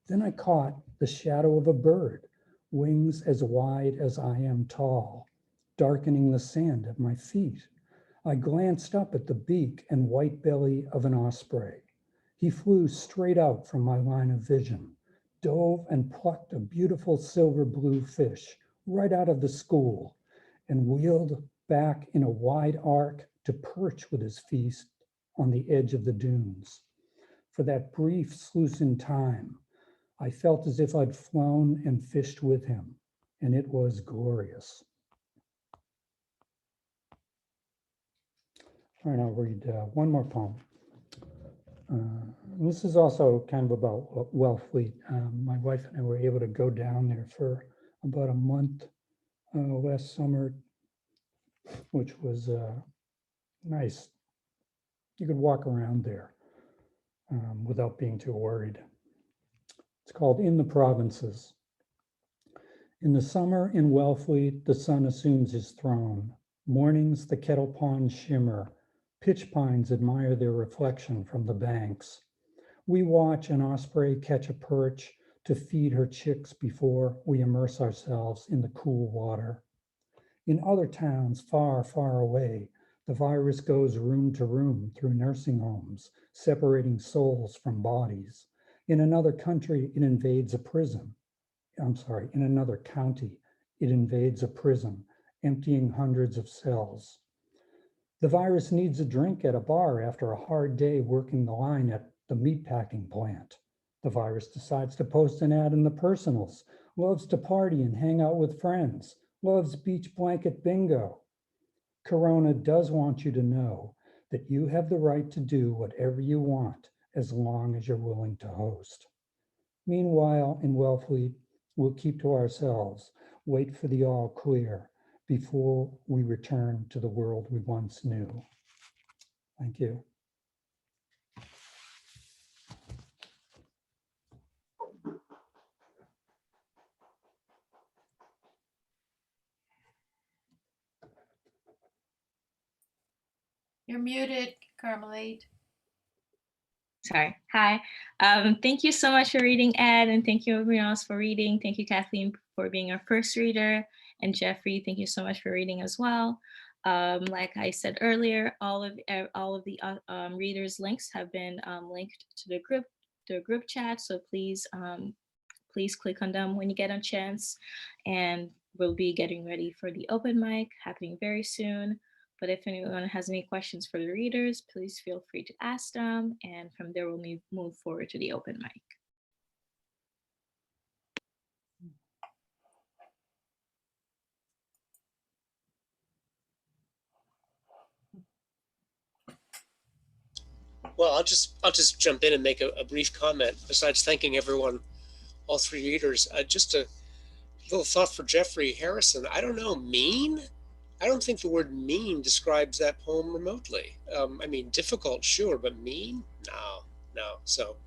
Then I caught the shadow of a bird, wings as wide as I am tall, darkening the sand at my feet. I glanced up at the beak and white belly of an osprey. He flew straight out from my line of vision, dove and plucked a beautiful silver blue fish right out of the school, and wheeled back in a wide arc to perch with his feast on the edge of the dunes. For that brief sluice in time, I felt as if I'd flown and fished with him, and it was glorious. All right, I'll read one more poem. This is also kind of about Wellfleet. My wife and I were able to go down there for about a month last summer, which was nice. You could walk around there without being too worried. It's called In the Provinces. In the summer in Wellfleet, the sun assumes his throne. Mornings, the kettle ponds shimmer. Pitch pines admire their reflection from the banks. We watch an osprey catch a perch to feed her chicks before we immerse ourselves in the cool water. In other towns far, far away, the virus goes room to room through nursing homes, separating souls from bodies. In another country, it invades a prison. In another county, it invades a prison, emptying hundreds of cells. The virus needs a drink at a bar after a hard day working the line at the meatpacking plant. The virus decides to post an ad in the personals loves to party and hang out with friends, loves beach blanket bingo. Corona does want you to know that you have the right to do whatever you want as long as you're willing to host. Meanwhile, in Wellfleet, we'll keep to ourselves, wait for the all clear before we return to the world we once knew. Thank you. You're muted, Carmelite. Sorry. Hi. Thank you so much for reading, Ed, and thank you everyone else for reading. Thank you, Kathleen, for being our first reader, and Jeffrey, thank you so much for reading as well. Like I said earlier, all of the readers' links have been linked to the group chat. So please, please click on them when you get a chance. And we'll be getting ready for the open mic happening very soon. But if anyone has any questions for the readers, please feel free to ask them. And from there, we'll move forward to the open mic. Well, I'll just jump in and make a brief comment. Besides thanking everyone, all three readers, just a little thought for Jeffrey Harrison. I don't know, mean? I don't think the word mean describes that poem remotely. I mean, difficult, sure, but mean? No. So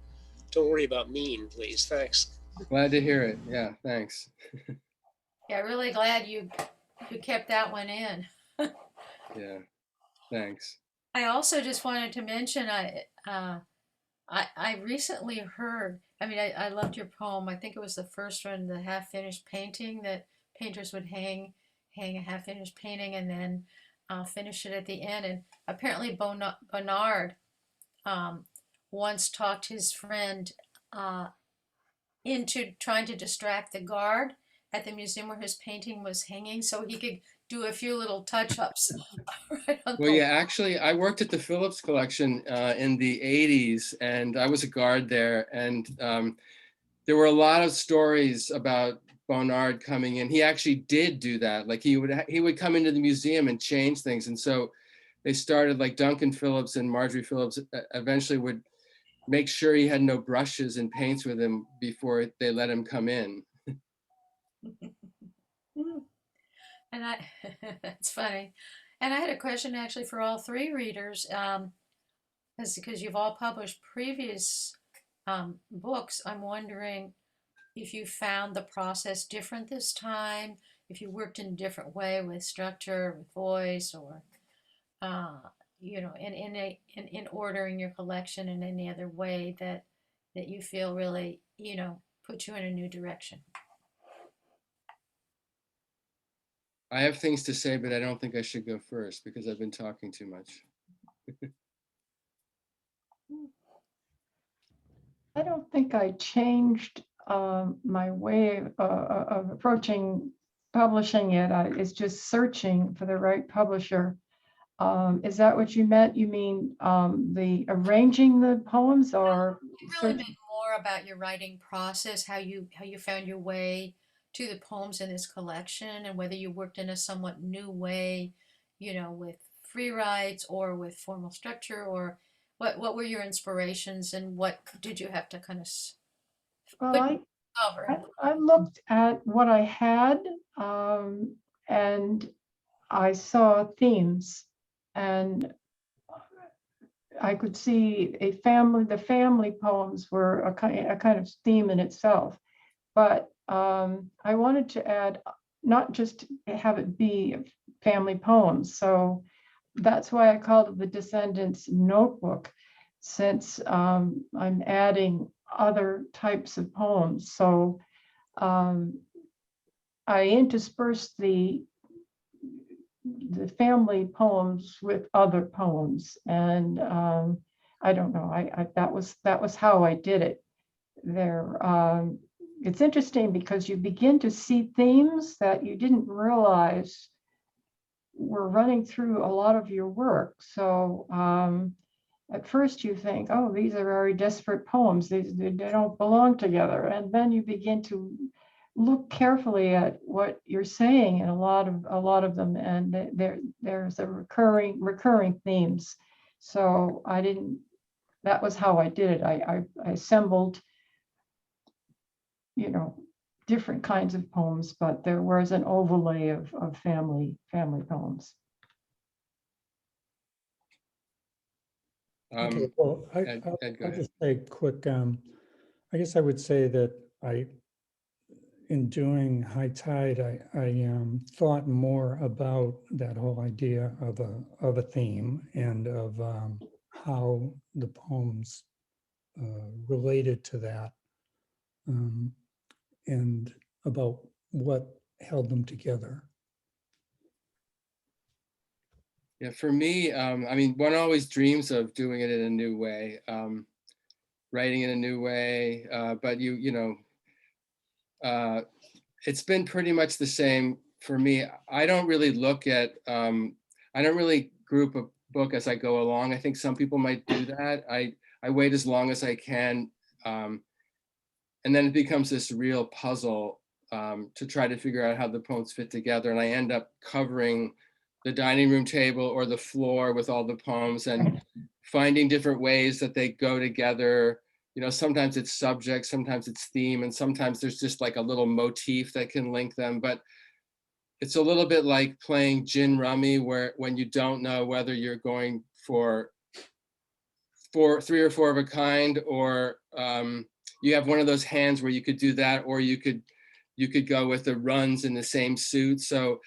don't worry about mean, please. Thanks. Glad to hear it. Yeah, thanks. Yeah, really glad you kept that one in. Yeah, thanks. I also just wanted to mention I recently heard. I mean, I loved your poem. I think it was the first one, the half-finished painting, that painters would hang a half-finished painting and then finish it at the end. And apparently Bonnard once talked his friend into trying to distract the guard at the museum where his painting was hanging so he could do a few little touch-ups. Right on Well, the yeah, actually, I worked at the Phillips collection in the 80s, and I was a guard there. And there were a lot of stories about Bonnard coming in. He actually did do that. Like he would come into the museum and change things. And so they started, like Duncan Phillips and Marjorie Phillips eventually would make sure he had no brushes and paints with him before they let him come in. And that's funny. And I had a question actually for all three readers, because you've all published previous books. I'm wondering if you found the process different this time, if you worked in a different way with structure, with voice, or in ordering your collection in any other way that you feel really put you in a new direction. I have things to say, but I don't think I should go first because I've been talking too much. I don't think I changed my way of approaching publishing it. It's just searching for the right publisher. Is that what you meant? You mean the arranging the poems, or It really meant more about your writing process, how you found your way to the poems in this collection, and whether you worked in a somewhat new way, with free writes or with formal structure, or what were your inspirations and what did you have to kind of Well, cover? I looked at what I had, and I saw themes, and I could see the family poems were a kind of theme in itself. But I wanted to add, not just have it be family poems. So that's why I called it the Descendants Notebook, since I'm adding other types of poems. So I interspersed the family poems with other poems, and I don't know. That was how I did it. There, it's interesting because you begin to see themes that you didn't realize were running through a lot of your work. So at first you think, oh, these are very disparate poems. They don't belong together, and then you begin to look carefully at what you're saying in a lot of them, and there's a recurring themes. So that was how I did it. I assembled, different kinds of poems, but there was an overlay of family poems. Okay, well, Ed, go I'll ahead. just say quick, I guess I would say that in doing High Tide, I thought more about that whole idea of a theme and of how the poems related to that, and about what held them together. Yeah, for me, I mean, one always dreams of doing it in a new way, writing in a new way, but it's been pretty much the same for me. I don't really look at, I don't really group a book as I go along. I think some people might do that. I wait as long as I can, and then it becomes this real puzzle to try to figure out how the poems fit together, and I end up covering the dining room table or the floor with all the poems and finding different ways that they go together. Sometimes it's subject, sometimes it's theme, and sometimes there's just like a little motif that can link them. But it's a little bit like playing gin rummy, where when you don't know whether you're going for 3 or 4 of a kind, or you have one of those hands where you could do that, or you could go with the runs in the same suit. So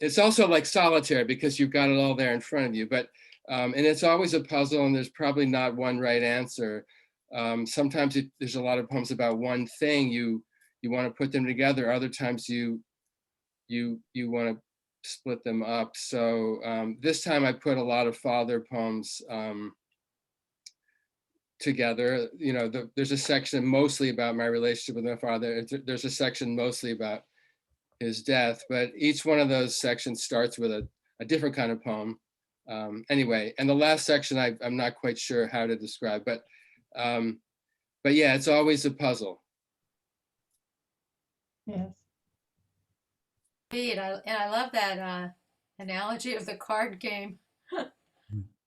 it's also like solitaire because you've got it all there in front of you, but and it's always a puzzle, and there's probably not one right answer. Sometimes there's a lot of poems about one thing, you want to put them together. Other times you want to split them up. So this time I put a lot of father poems together. There's a section mostly about my relationship with my father. There's a section mostly about his death, but each one of those sections starts with a different kind of poem. Anyway, and the last section I'm not quite sure how to describe, but yeah, it's always a puzzle. Yes. Indeed, I love that analogy of the card game. I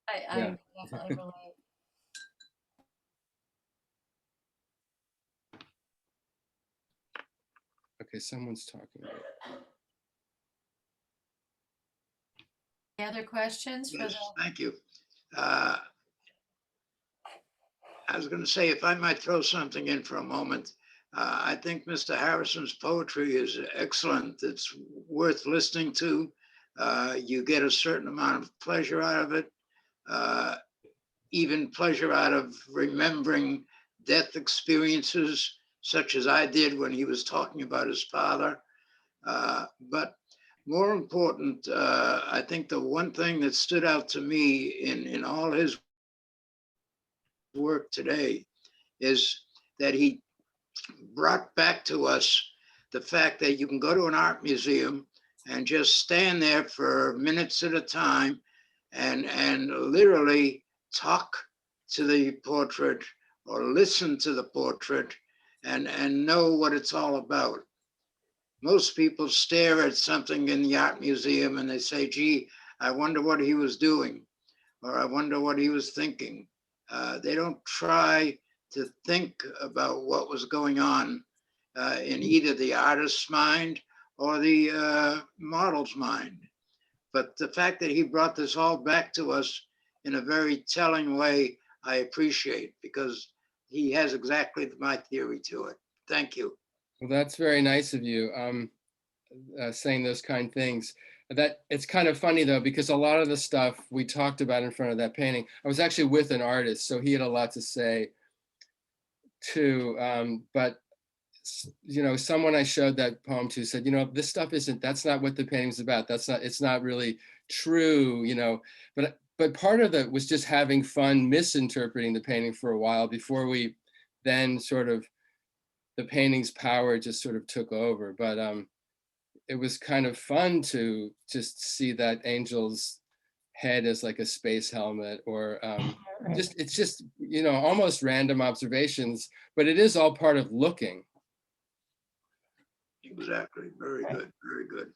Yeah. definitely relate. Okay, someone's talking. Any other questions for Yes, the? thank you. I was going to say, if I might throw something in for a moment, I think Mr. Harrison's poetry is excellent. It's worth listening to. You get a certain amount of pleasure out of it, even pleasure out of remembering death experiences, such as I did when he was talking about his father. But more important, I think the one thing that stood out to me in all his work today is that he brought back to us the fact that you can go to an art museum and just stand there for minutes at a time and literally talk to the portrait or listen to the portrait and know what it's all about. Most people stare at something in the art museum and they say, gee, I wonder what he was doing, or I wonder what he was thinking. They don't try to think about what was going on in either the artist's mind or the model's mind. But the fact that he brought this all back to us in a very telling way, I appreciate, because he has exactly my theory to it. Thank you. Well, that's very nice of you, saying those kind things. That it's kind of funny though, because a lot of the stuff we talked about in front of that painting, I was actually with an artist, so he had a lot to say too. But someone I showed that poem to said, this stuff that's not what the painting's about. It's not really true, But part of it was just having fun misinterpreting the painting for a while before we then sort of, the painting's power just sort of took over. But it was kind of fun to just see that angel's head as like a space helmet, or Right. it's just almost random observations, but it is all part of looking. Exactly. Very good. Very good.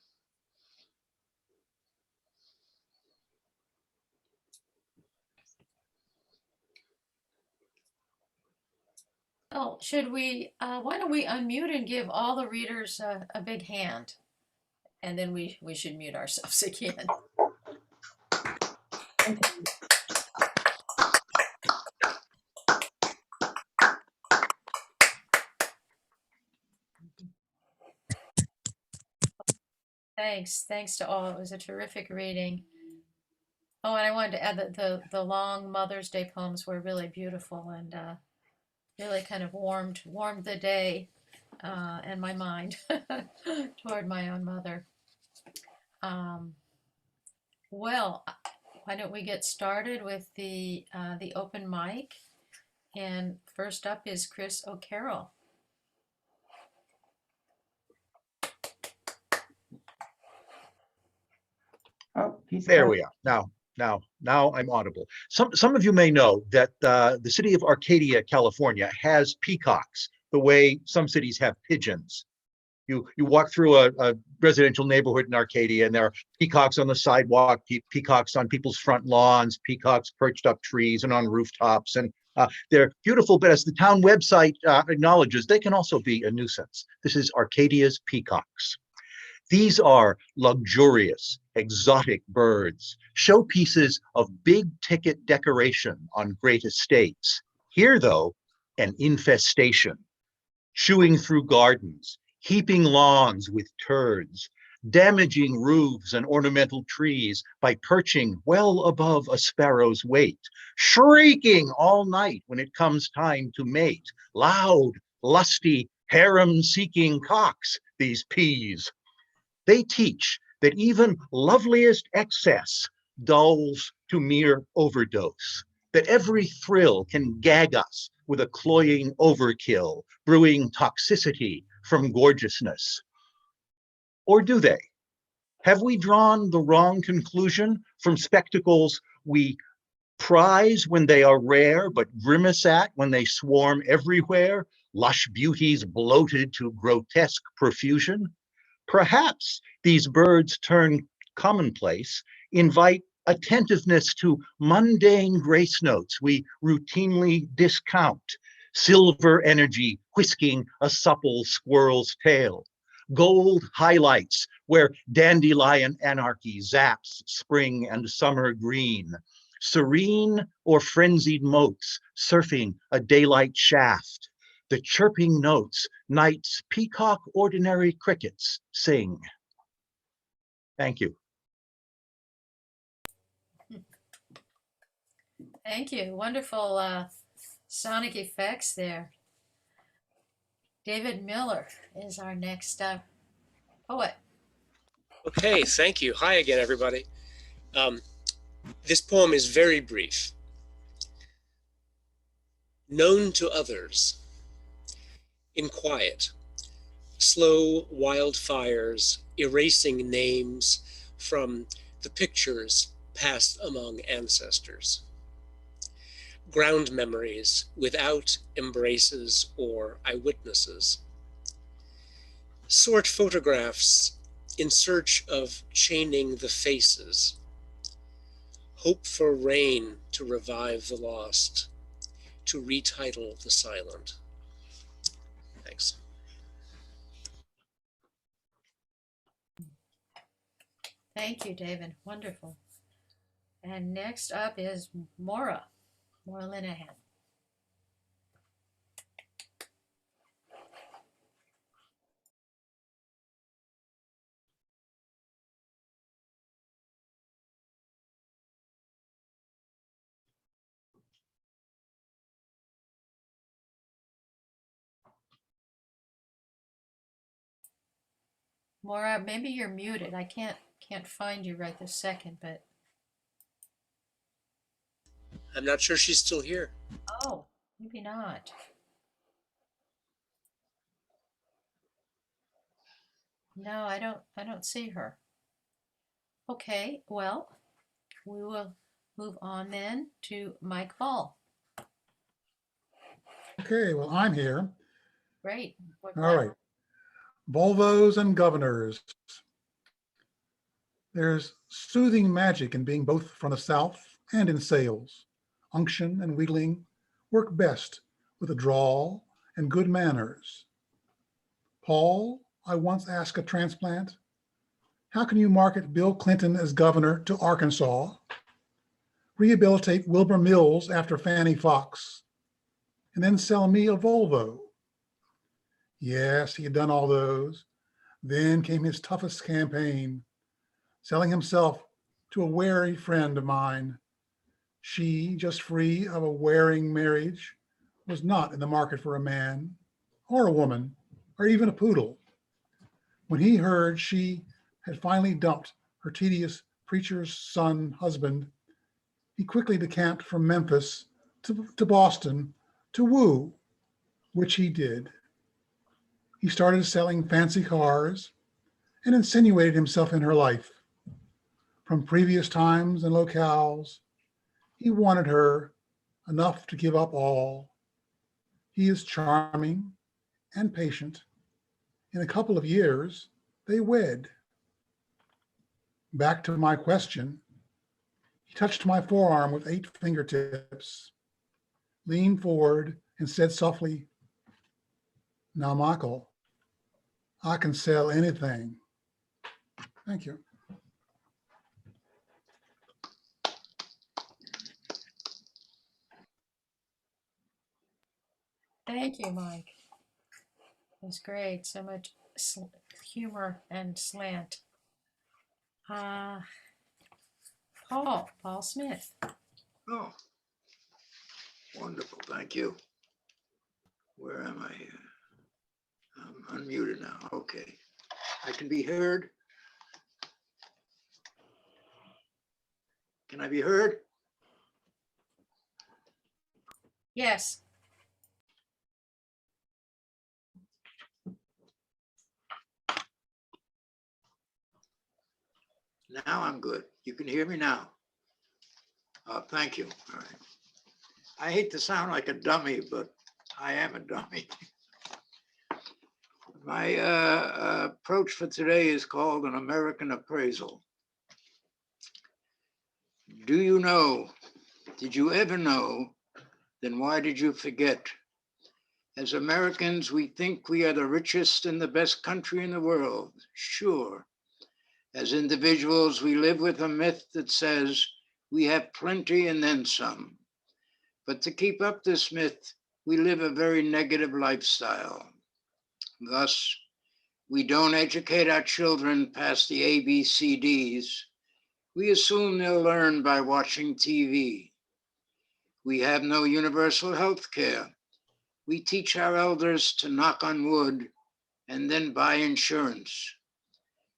Oh, should we, why don't we unmute and give all the readers a big hand? And then we should mute ourselves again. Thanks to all. It was a terrific reading. Oh, and I wanted to add that the long Mother's Day poems were really beautiful and really kind of warmed the day and my mind toward my own mother. Well, why don't we get started with the open mic? And first up is Chris O'Carroll. Oh, There we are. Now I'm audible. Some of you may know that the city of Arcadia, California, has peacocks the way some cities have pigeons. You walk through a residential neighborhood in Arcadia, and there are peacocks on the sidewalk, peacocks on people's front lawns, peacocks perched up trees and on rooftops, and they're beautiful. But as the town website acknowledges, they can also be a nuisance. This is Arcadia's peacocks. These are luxurious, exotic birds, showpieces of big-ticket decoration on great estates. Here, though, an infestation, chewing through gardens, heaping lawns with turds, damaging roofs and ornamental trees by perching well above a sparrow's weight, shrieking all night when it comes time to mate. Loud, lusty, harem-seeking cocks, these peas. They teach that even loveliest excess dulls to mere overdose, that every thrill can gag us with a cloying overkill, brewing toxicity from gorgeousness. Or do they? Have we drawn the wrong conclusion from spectacles we prize when they are rare, but grimace at when they swarm everywhere, lush beauties bloated to grotesque profusion? Perhaps these birds turn commonplace, invite attentiveness to mundane grace notes we routinely discount, silver energy whisking a supple squirrel's tail, gold highlights where dandelion anarchy zaps spring and summer green, serene or frenzied motes surfing a daylight shaft, the chirping notes night's peacock ordinary crickets sing. Thank you. Thank you. Wonderful sonic effects there. David Miller is our next poet. Okay, thank you. Hi again, everybody. This poem is very brief. Known to others. In quiet, slow wildfires erasing names from the pictures passed among ancestors. Ground memories without embraces or eyewitnesses. Sort photographs in search of chaining the faces. Hope for rain to revive the lost, to retitle the silent. Thanks. Thank you, David. Wonderful. And next up is Maura Linehan. Maura, maybe you're muted. I can't find you right this second, but I'm not sure she's still here. oh, maybe not. No, I don't see her. Okay, well, we will move on then to Mike Ball. Okay, well, I'm here. Great. All right. Volvos and governors. There's soothing magic in being both from the South and in sales. Unction and wheedling work best with a drawl and good manners. Paul, I once asked a transplant, how can you market Bill Clinton as governor to Arkansas, rehabilitate Wilbur Mills after Fannie Fox, and then sell me a Volvo? Yes, he had done all those. Then came his toughest campaign, selling himself to a wary friend of mine. She, just free of a wearing marriage, was not in the market for a man, or a woman, or even a poodle. When he heard she had finally dumped her tedious preacher's son husband, he quickly decamped from Memphis to Boston to woo, which he did. He started selling fancy cars and insinuated himself in her life. From previous times and locales, he wanted her enough to give up all. He is charming and patient. In a couple of years, they wed. Back to my question, he touched my forearm with 8 fingertips, leaned forward and said softly, now, Michael, I can sell anything. Thank you. Thank you, Mike. It was great. So much humor and slant. Paul Smith. Oh, wonderful. Thank you. Where am I? I'm unmuted now. Okay. I can be heard. Can I be heard? Yes. Now I'm good. You can hear me now. Thank you. All right. I hate to sound like a dummy, but I am a dummy. My approach for today is called an American Appraisal. Do you know? Did you ever know? Then why did you forget? As Americans, we think we are the richest and the best country in the world. Sure. As individuals, we live with a myth that says we have plenty and then some. But to keep up this myth, we live a very negative lifestyle. Thus, we don't educate our children past the ABCDs. We assume they'll learn by watching TV. We have no universal health care. We teach our elders to knock on wood and then buy insurance.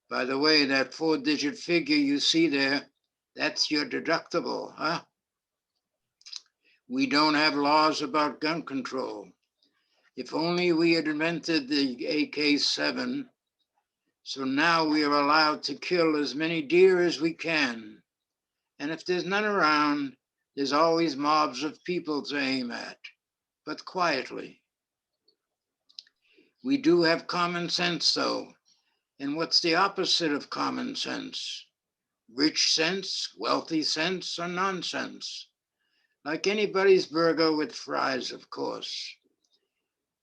By the way, that 4-digit figure you see there, that's your deductible, huh? We don't have laws about gun control. If only we had invented the AK-7, so now we are allowed to kill as many deer as we can. And if there's none around, there's always mobs of people to aim at, but quietly. We do have common sense though. And what's the opposite of common sense? Rich sense, wealthy sense, or nonsense? Like anybody's burger with fries, of course.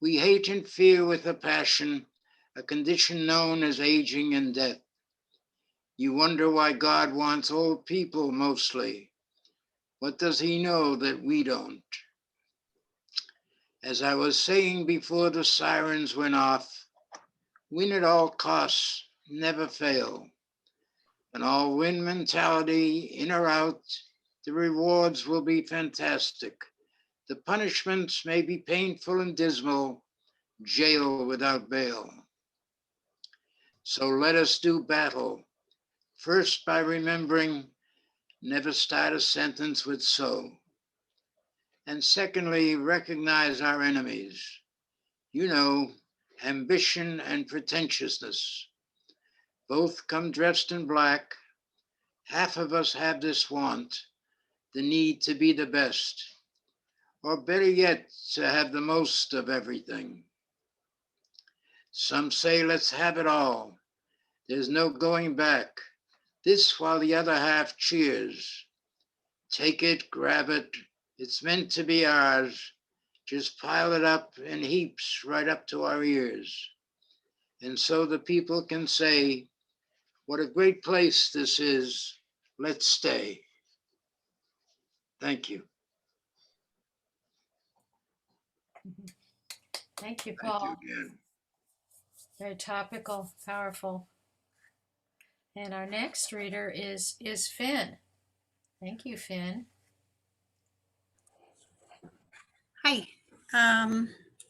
We hate and fear with a passion, a condition known as aging and death. You wonder why God wants old people mostly. What does he know that we don't? As I was saying before the sirens went off, win at all costs, never fail. An all-win mentality, in or out, the rewards will be fantastic. The punishments may be painful and dismal, jail without bail. So let us do battle, first by remembering never start a sentence with so. And secondly, recognize our enemies. You know, ambition and pretentiousness. Both come dressed in black. Half of us have this want, the need to be the best, or better yet, to have the most of everything. Some say, let's have it all. There's no going back. This while the other half cheers. Take it, grab it. It's meant to be ours. Just pile it up in heaps right up to our ears. And so the people can say, what a great place this is. Let's stay. Thank you. Thank you, Thank Paul. you again. Very topical, powerful. And our next reader is Finn. Thank you, Finn. Hi.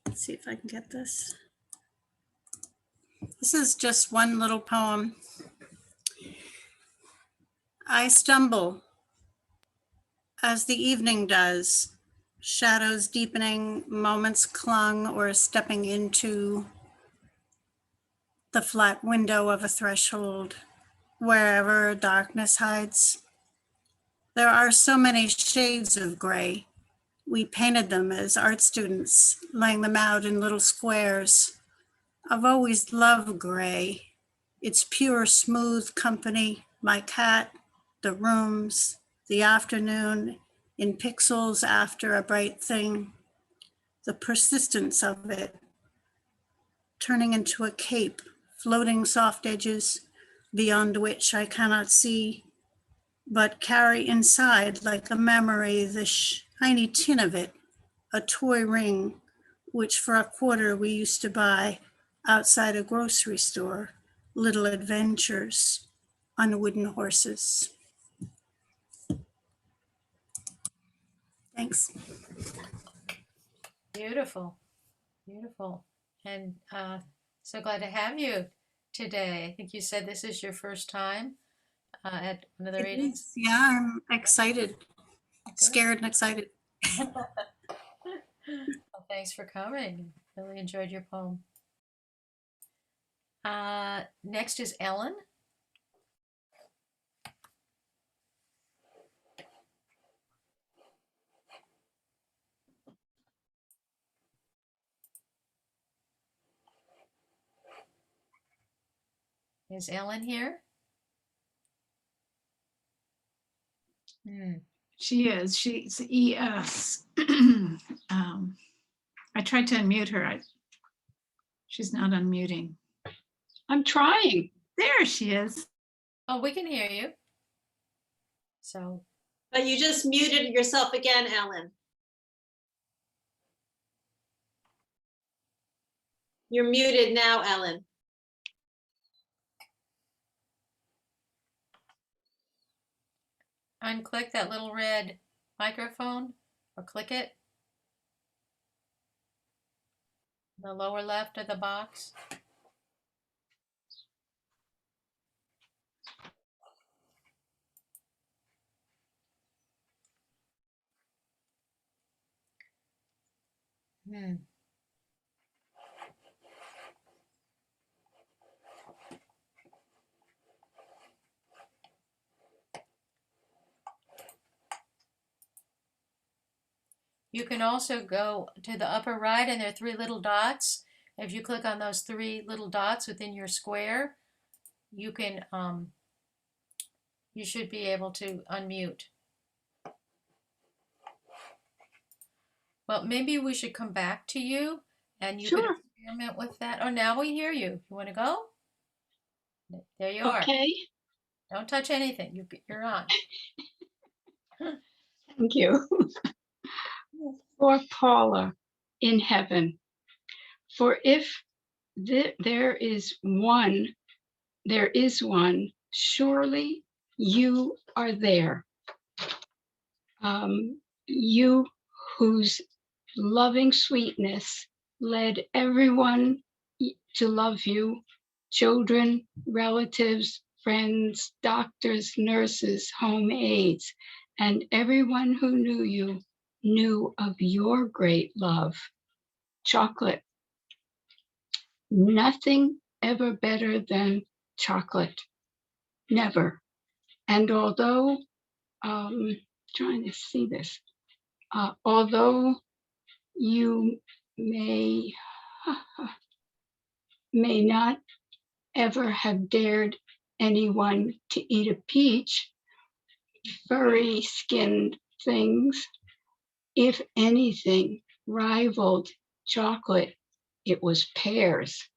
Let's see if I can get this. This is just one little poem. I stumble as the evening does, shadows deepening, moments clung or stepping into the flat window of a threshold, wherever darkness hides. There are so many shades of gray. We painted them as art students, laying them out in little squares. I've always loved gray. It's pure, smooth company, my cat, the rooms, the afternoon, in pixels after a bright thing, the persistence of it, turning into a cape, floating soft edges beyond which I cannot see, but carry inside like a memory the shiny tin of it, a toy ring, which for a quarter we used to buy outside a grocery store, little adventures on wooden horses. Thanks. Beautiful, beautiful. And so glad to have you today. I think you said this is your first time at one of the readings. Yeah, I'm excited, scared and excited. Well, thanks for coming. Really enjoyed your poem. Next is Ellen. Is Ellen here? She is. She's ES. I tried to unmute her. She's not unmuting. I'm trying. There she is. Oh, we can hear you. So. But you just muted yourself again, Ellen. You're muted now, Ellen. Unclick that little red microphone or click it. The lower left of the box. You can also go to the upper right and there are three little dots. If you click on those three little dots within your square, you can you should be able to unmute. Well, maybe we should come back to you and you Sure. can experiment with that. Oh, now we hear you. You want to go? There you are. Okay. Don't touch anything. You're on. Thank you. For Paula in heaven, for if there is one, surely you are there. You whose loving sweetness led everyone to love you, children, relatives, friends, doctors, nurses, home aides, and everyone who knew you knew of your great love. Chocolate. Nothing ever better than chocolate. Never. And although, trying to see this, although you may, may not ever have dared anyone to eat a peach, furry skinned things. If anything rivaled chocolate, it was pears.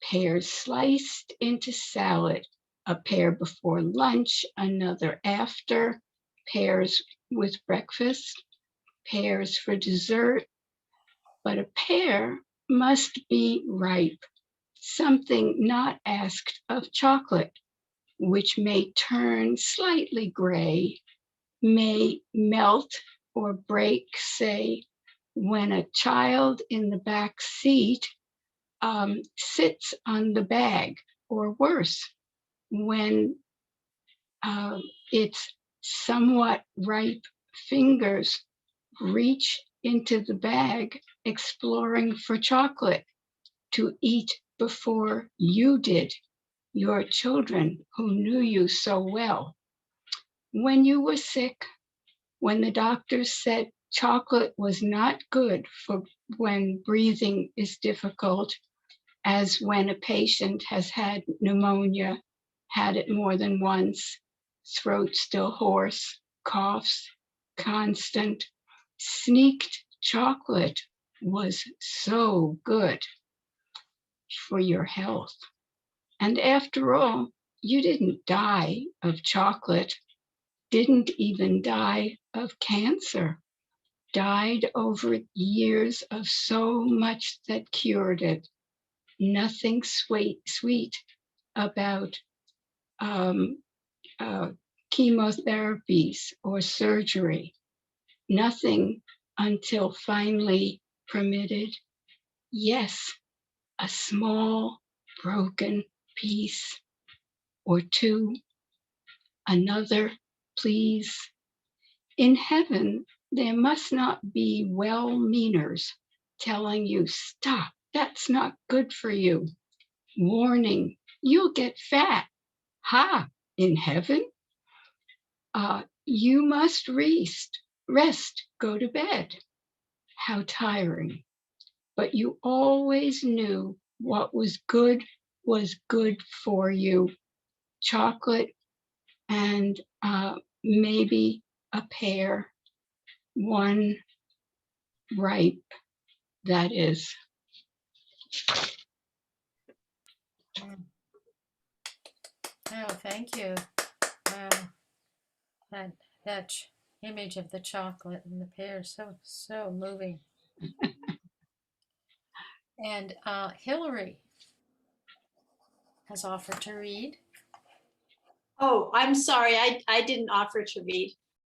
Pears sliced into salad, a pear before lunch, another after, pears with breakfast, pears for dessert. But a pear must be ripe, something not asked of chocolate, which may turn slightly gray, may melt or break, say, when a child in the back seat sits on the bag, or worse, when its somewhat ripe fingers reach into the bag, exploring for chocolate to eat before you did, your children who knew you so well. When you were sick, when the doctors said chocolate was not good for when breathing is difficult, as when a patient has had pneumonia, had it more than once, throat still hoarse, coughs constant, sneaked chocolate was so good for your health. And after all, you didn't die of chocolate, didn't even die of cancer, died over years of so much that cured it. Nothing sweet about chemotherapies or surgery. Nothing until finally permitted, yes, a small broken piece or two, another, please. In heaven, there must not be well-meaners telling you, stop, that's not good for you. Warning, you'll get fat. Ha, in heaven? You must rest, go to bed. How tiring. But you always knew what was good for you. Chocolate and maybe a pear, one ripe, that is. Oh, thank you. That image of the chocolate and the pear, so moving. And Hillary has offered to read. Oh, I'm sorry. I didn't offer to read.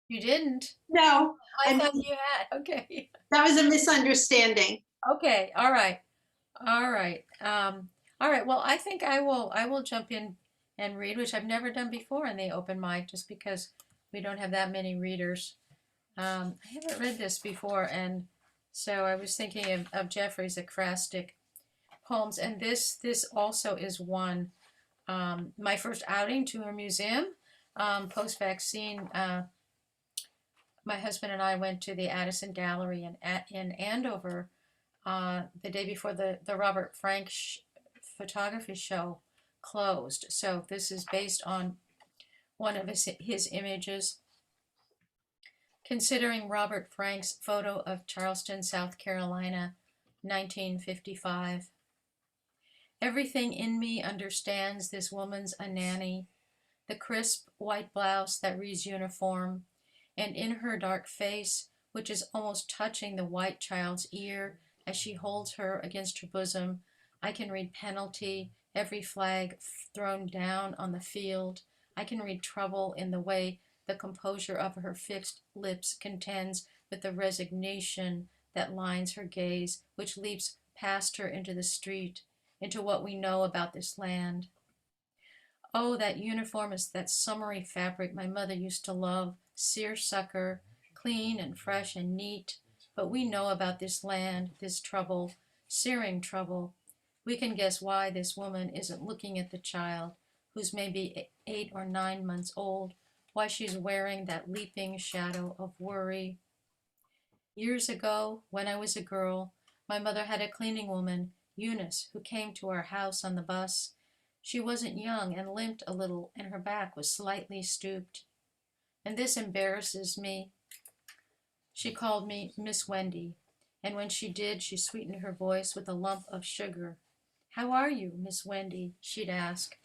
You didn't? No. I thought you had. Okay. That was a misunderstanding. Okay. All right. All right. All right. Well, I think I will jump in and read, which I've never done before in the open mic, just because we don't have that many readers. I haven't read this before, and so I was thinking of Jeffrey's ekphrastic poems, and this also is one. My first outing to a museum, post-vaccine. My husband and I went to the Addison Gallery in Andover the day before the Robert Frank photography show closed. So this is based on one of his images. Considering Robert Frank's photo of Charleston, South Carolina, 1955. Everything in me understands this woman's a nanny, the crisp white blouse that reads uniform, and in her dark face, which is almost touching the white child's ear as she holds her against her bosom, I can read penalty, every flag thrown down on the field. I can read trouble in the way the composure of her fixed lips contends with the resignation that lines her gaze, which leaps past her into the street, into what we know about this land. Oh, that uniform is that summery fabric my mother used to love, seersucker, clean and fresh and neat. But we know about this land, this trouble, searing trouble. We can guess why this woman isn't looking at the child, who's maybe 8 or 9 months old, why she's wearing that leaping shadow of worry. Years ago, when I was a girl, my mother had a cleaning woman, Eunice, who came to our house on the bus. She wasn't young and limped a little, and her back was slightly stooped. And this embarrasses me. She called me Miss Wendy, and when she did, she sweetened her voice with a lump of sugar. "How are you, Miss Wendy?" she'd ask.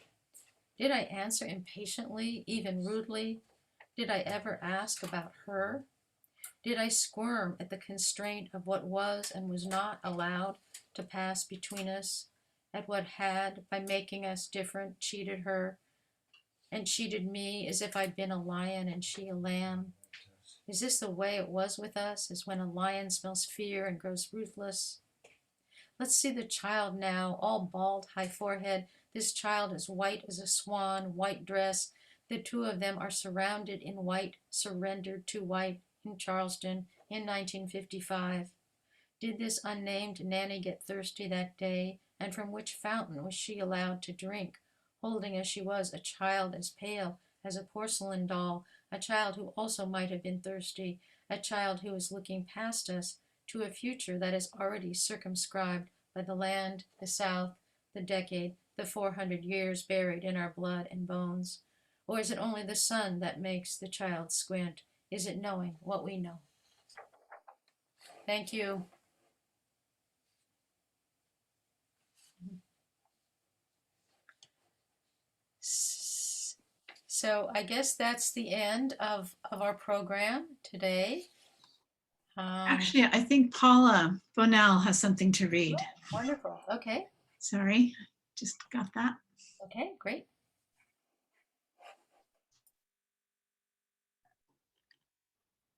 Did I answer impatiently, even rudely? Did I ever ask about her? Did I squirm at the constraint of what was and was not allowed to pass between us, at what had, by making us different, cheated her, and cheated me as if I'd been a lion and she a lamb? Is this the way it was with us, as when a lion smells fear and grows ruthless? Let's see the child now, all bald, high forehead. This child is white as a swan, white dress. The two of them are surrounded in white, surrendered to white in Charleston in 1955. Did this unnamed nanny get thirsty that day? And from which fountain was she allowed to drink, holding as she was a child as pale as a porcelain doll, a child who also might have been thirsty, a child who is looking past us to a future that is already circumscribed by the land, the South, the decade, the 400 years buried in our blood and bones? Or is it only the sun that makes the child squint? Is it knowing what we know? Thank you. So I guess that's the end of our program today. Actually, I think Paula Bonnell has something to read. Wonderful. Okay. Sorry, just got that. Okay, great.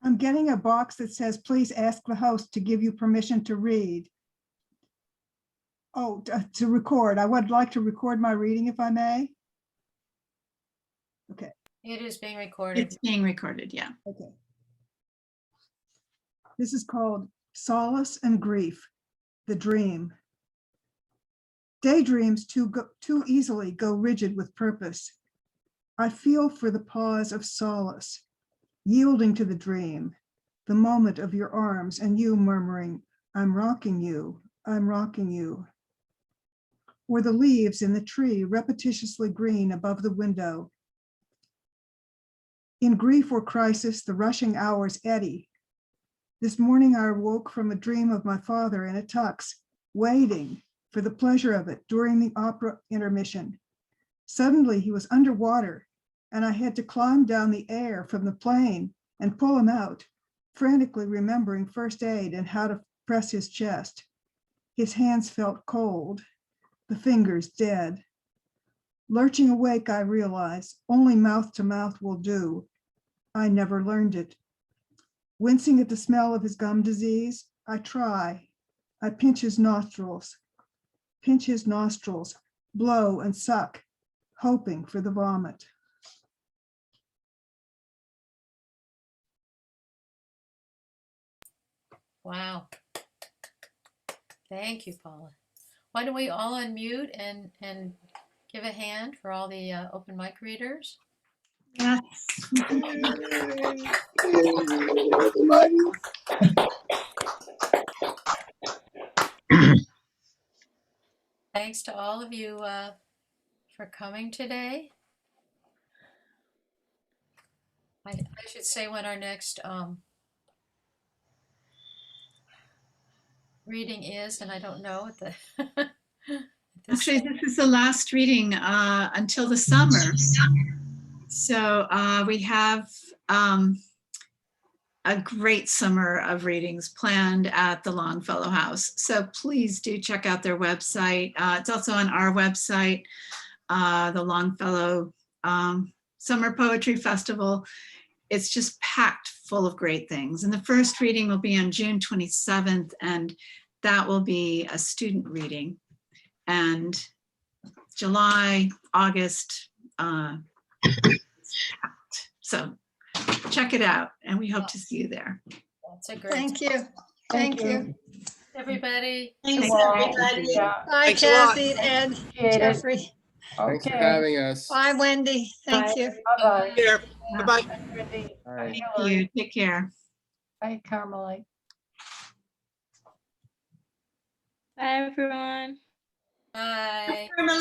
I'm getting a box that says, please ask the host to give you permission to read. Oh, to record. I would like to record my reading if I may. Okay. It is being recorded. It's being recorded, yeah. Okay. This is called Solace and Grief, the Dream. Daydreams too easily go rigid with purpose. I feel for the pause of solace, yielding to the dream, the moment of your arms and you murmuring, I'm rocking you, I'm rocking you. Or the leaves in the tree repetitiously green above the window. In grief or crisis, the rushing hours eddy. This morning I awoke from a dream of my father in a tux, waiting for the pleasure of it during the opera intermission. Suddenly he was underwater and I had to climb down the air from the plane and pull him out, frantically remembering first aid and how to press his chest. His hands felt cold, the fingers dead. Lurching awake, I realized only mouth to mouth will do. I never learned it. Wincing at the smell of his gum disease, I try. I pinch his nostrils, blow and suck, hoping for the vomit. Wow. Thank you, Paula. Why don't we all unmute and give a hand for all the open mic readers? Yes. Thanks to all of you for coming today. I should say when our next reading is, and I don't know at the Actually, this is the last reading until the summer. So we have a great summer of readings planned at the Longfellow House. So please do check out their website. It's also on our website, the Longfellow Summer Poetry Festival. It's just packed full of great things. And the first reading will be on June 27th, and that will be a student reading. And July, August, so check it out, and we hope to see you there. That's a great. Thank you. Thank you. Everybody. Thanks, everybody. Bye, Thanks a lot. Kathy, Ed, Appreciate it. Jeffrey. Thanks for Okay. having us. Bye, Wendy. Thank you. Bye-bye. Here. Bye-bye. Wendy. Bye. Thank you. Take care. Bye, Carmelite. Bye, everyone. Bye.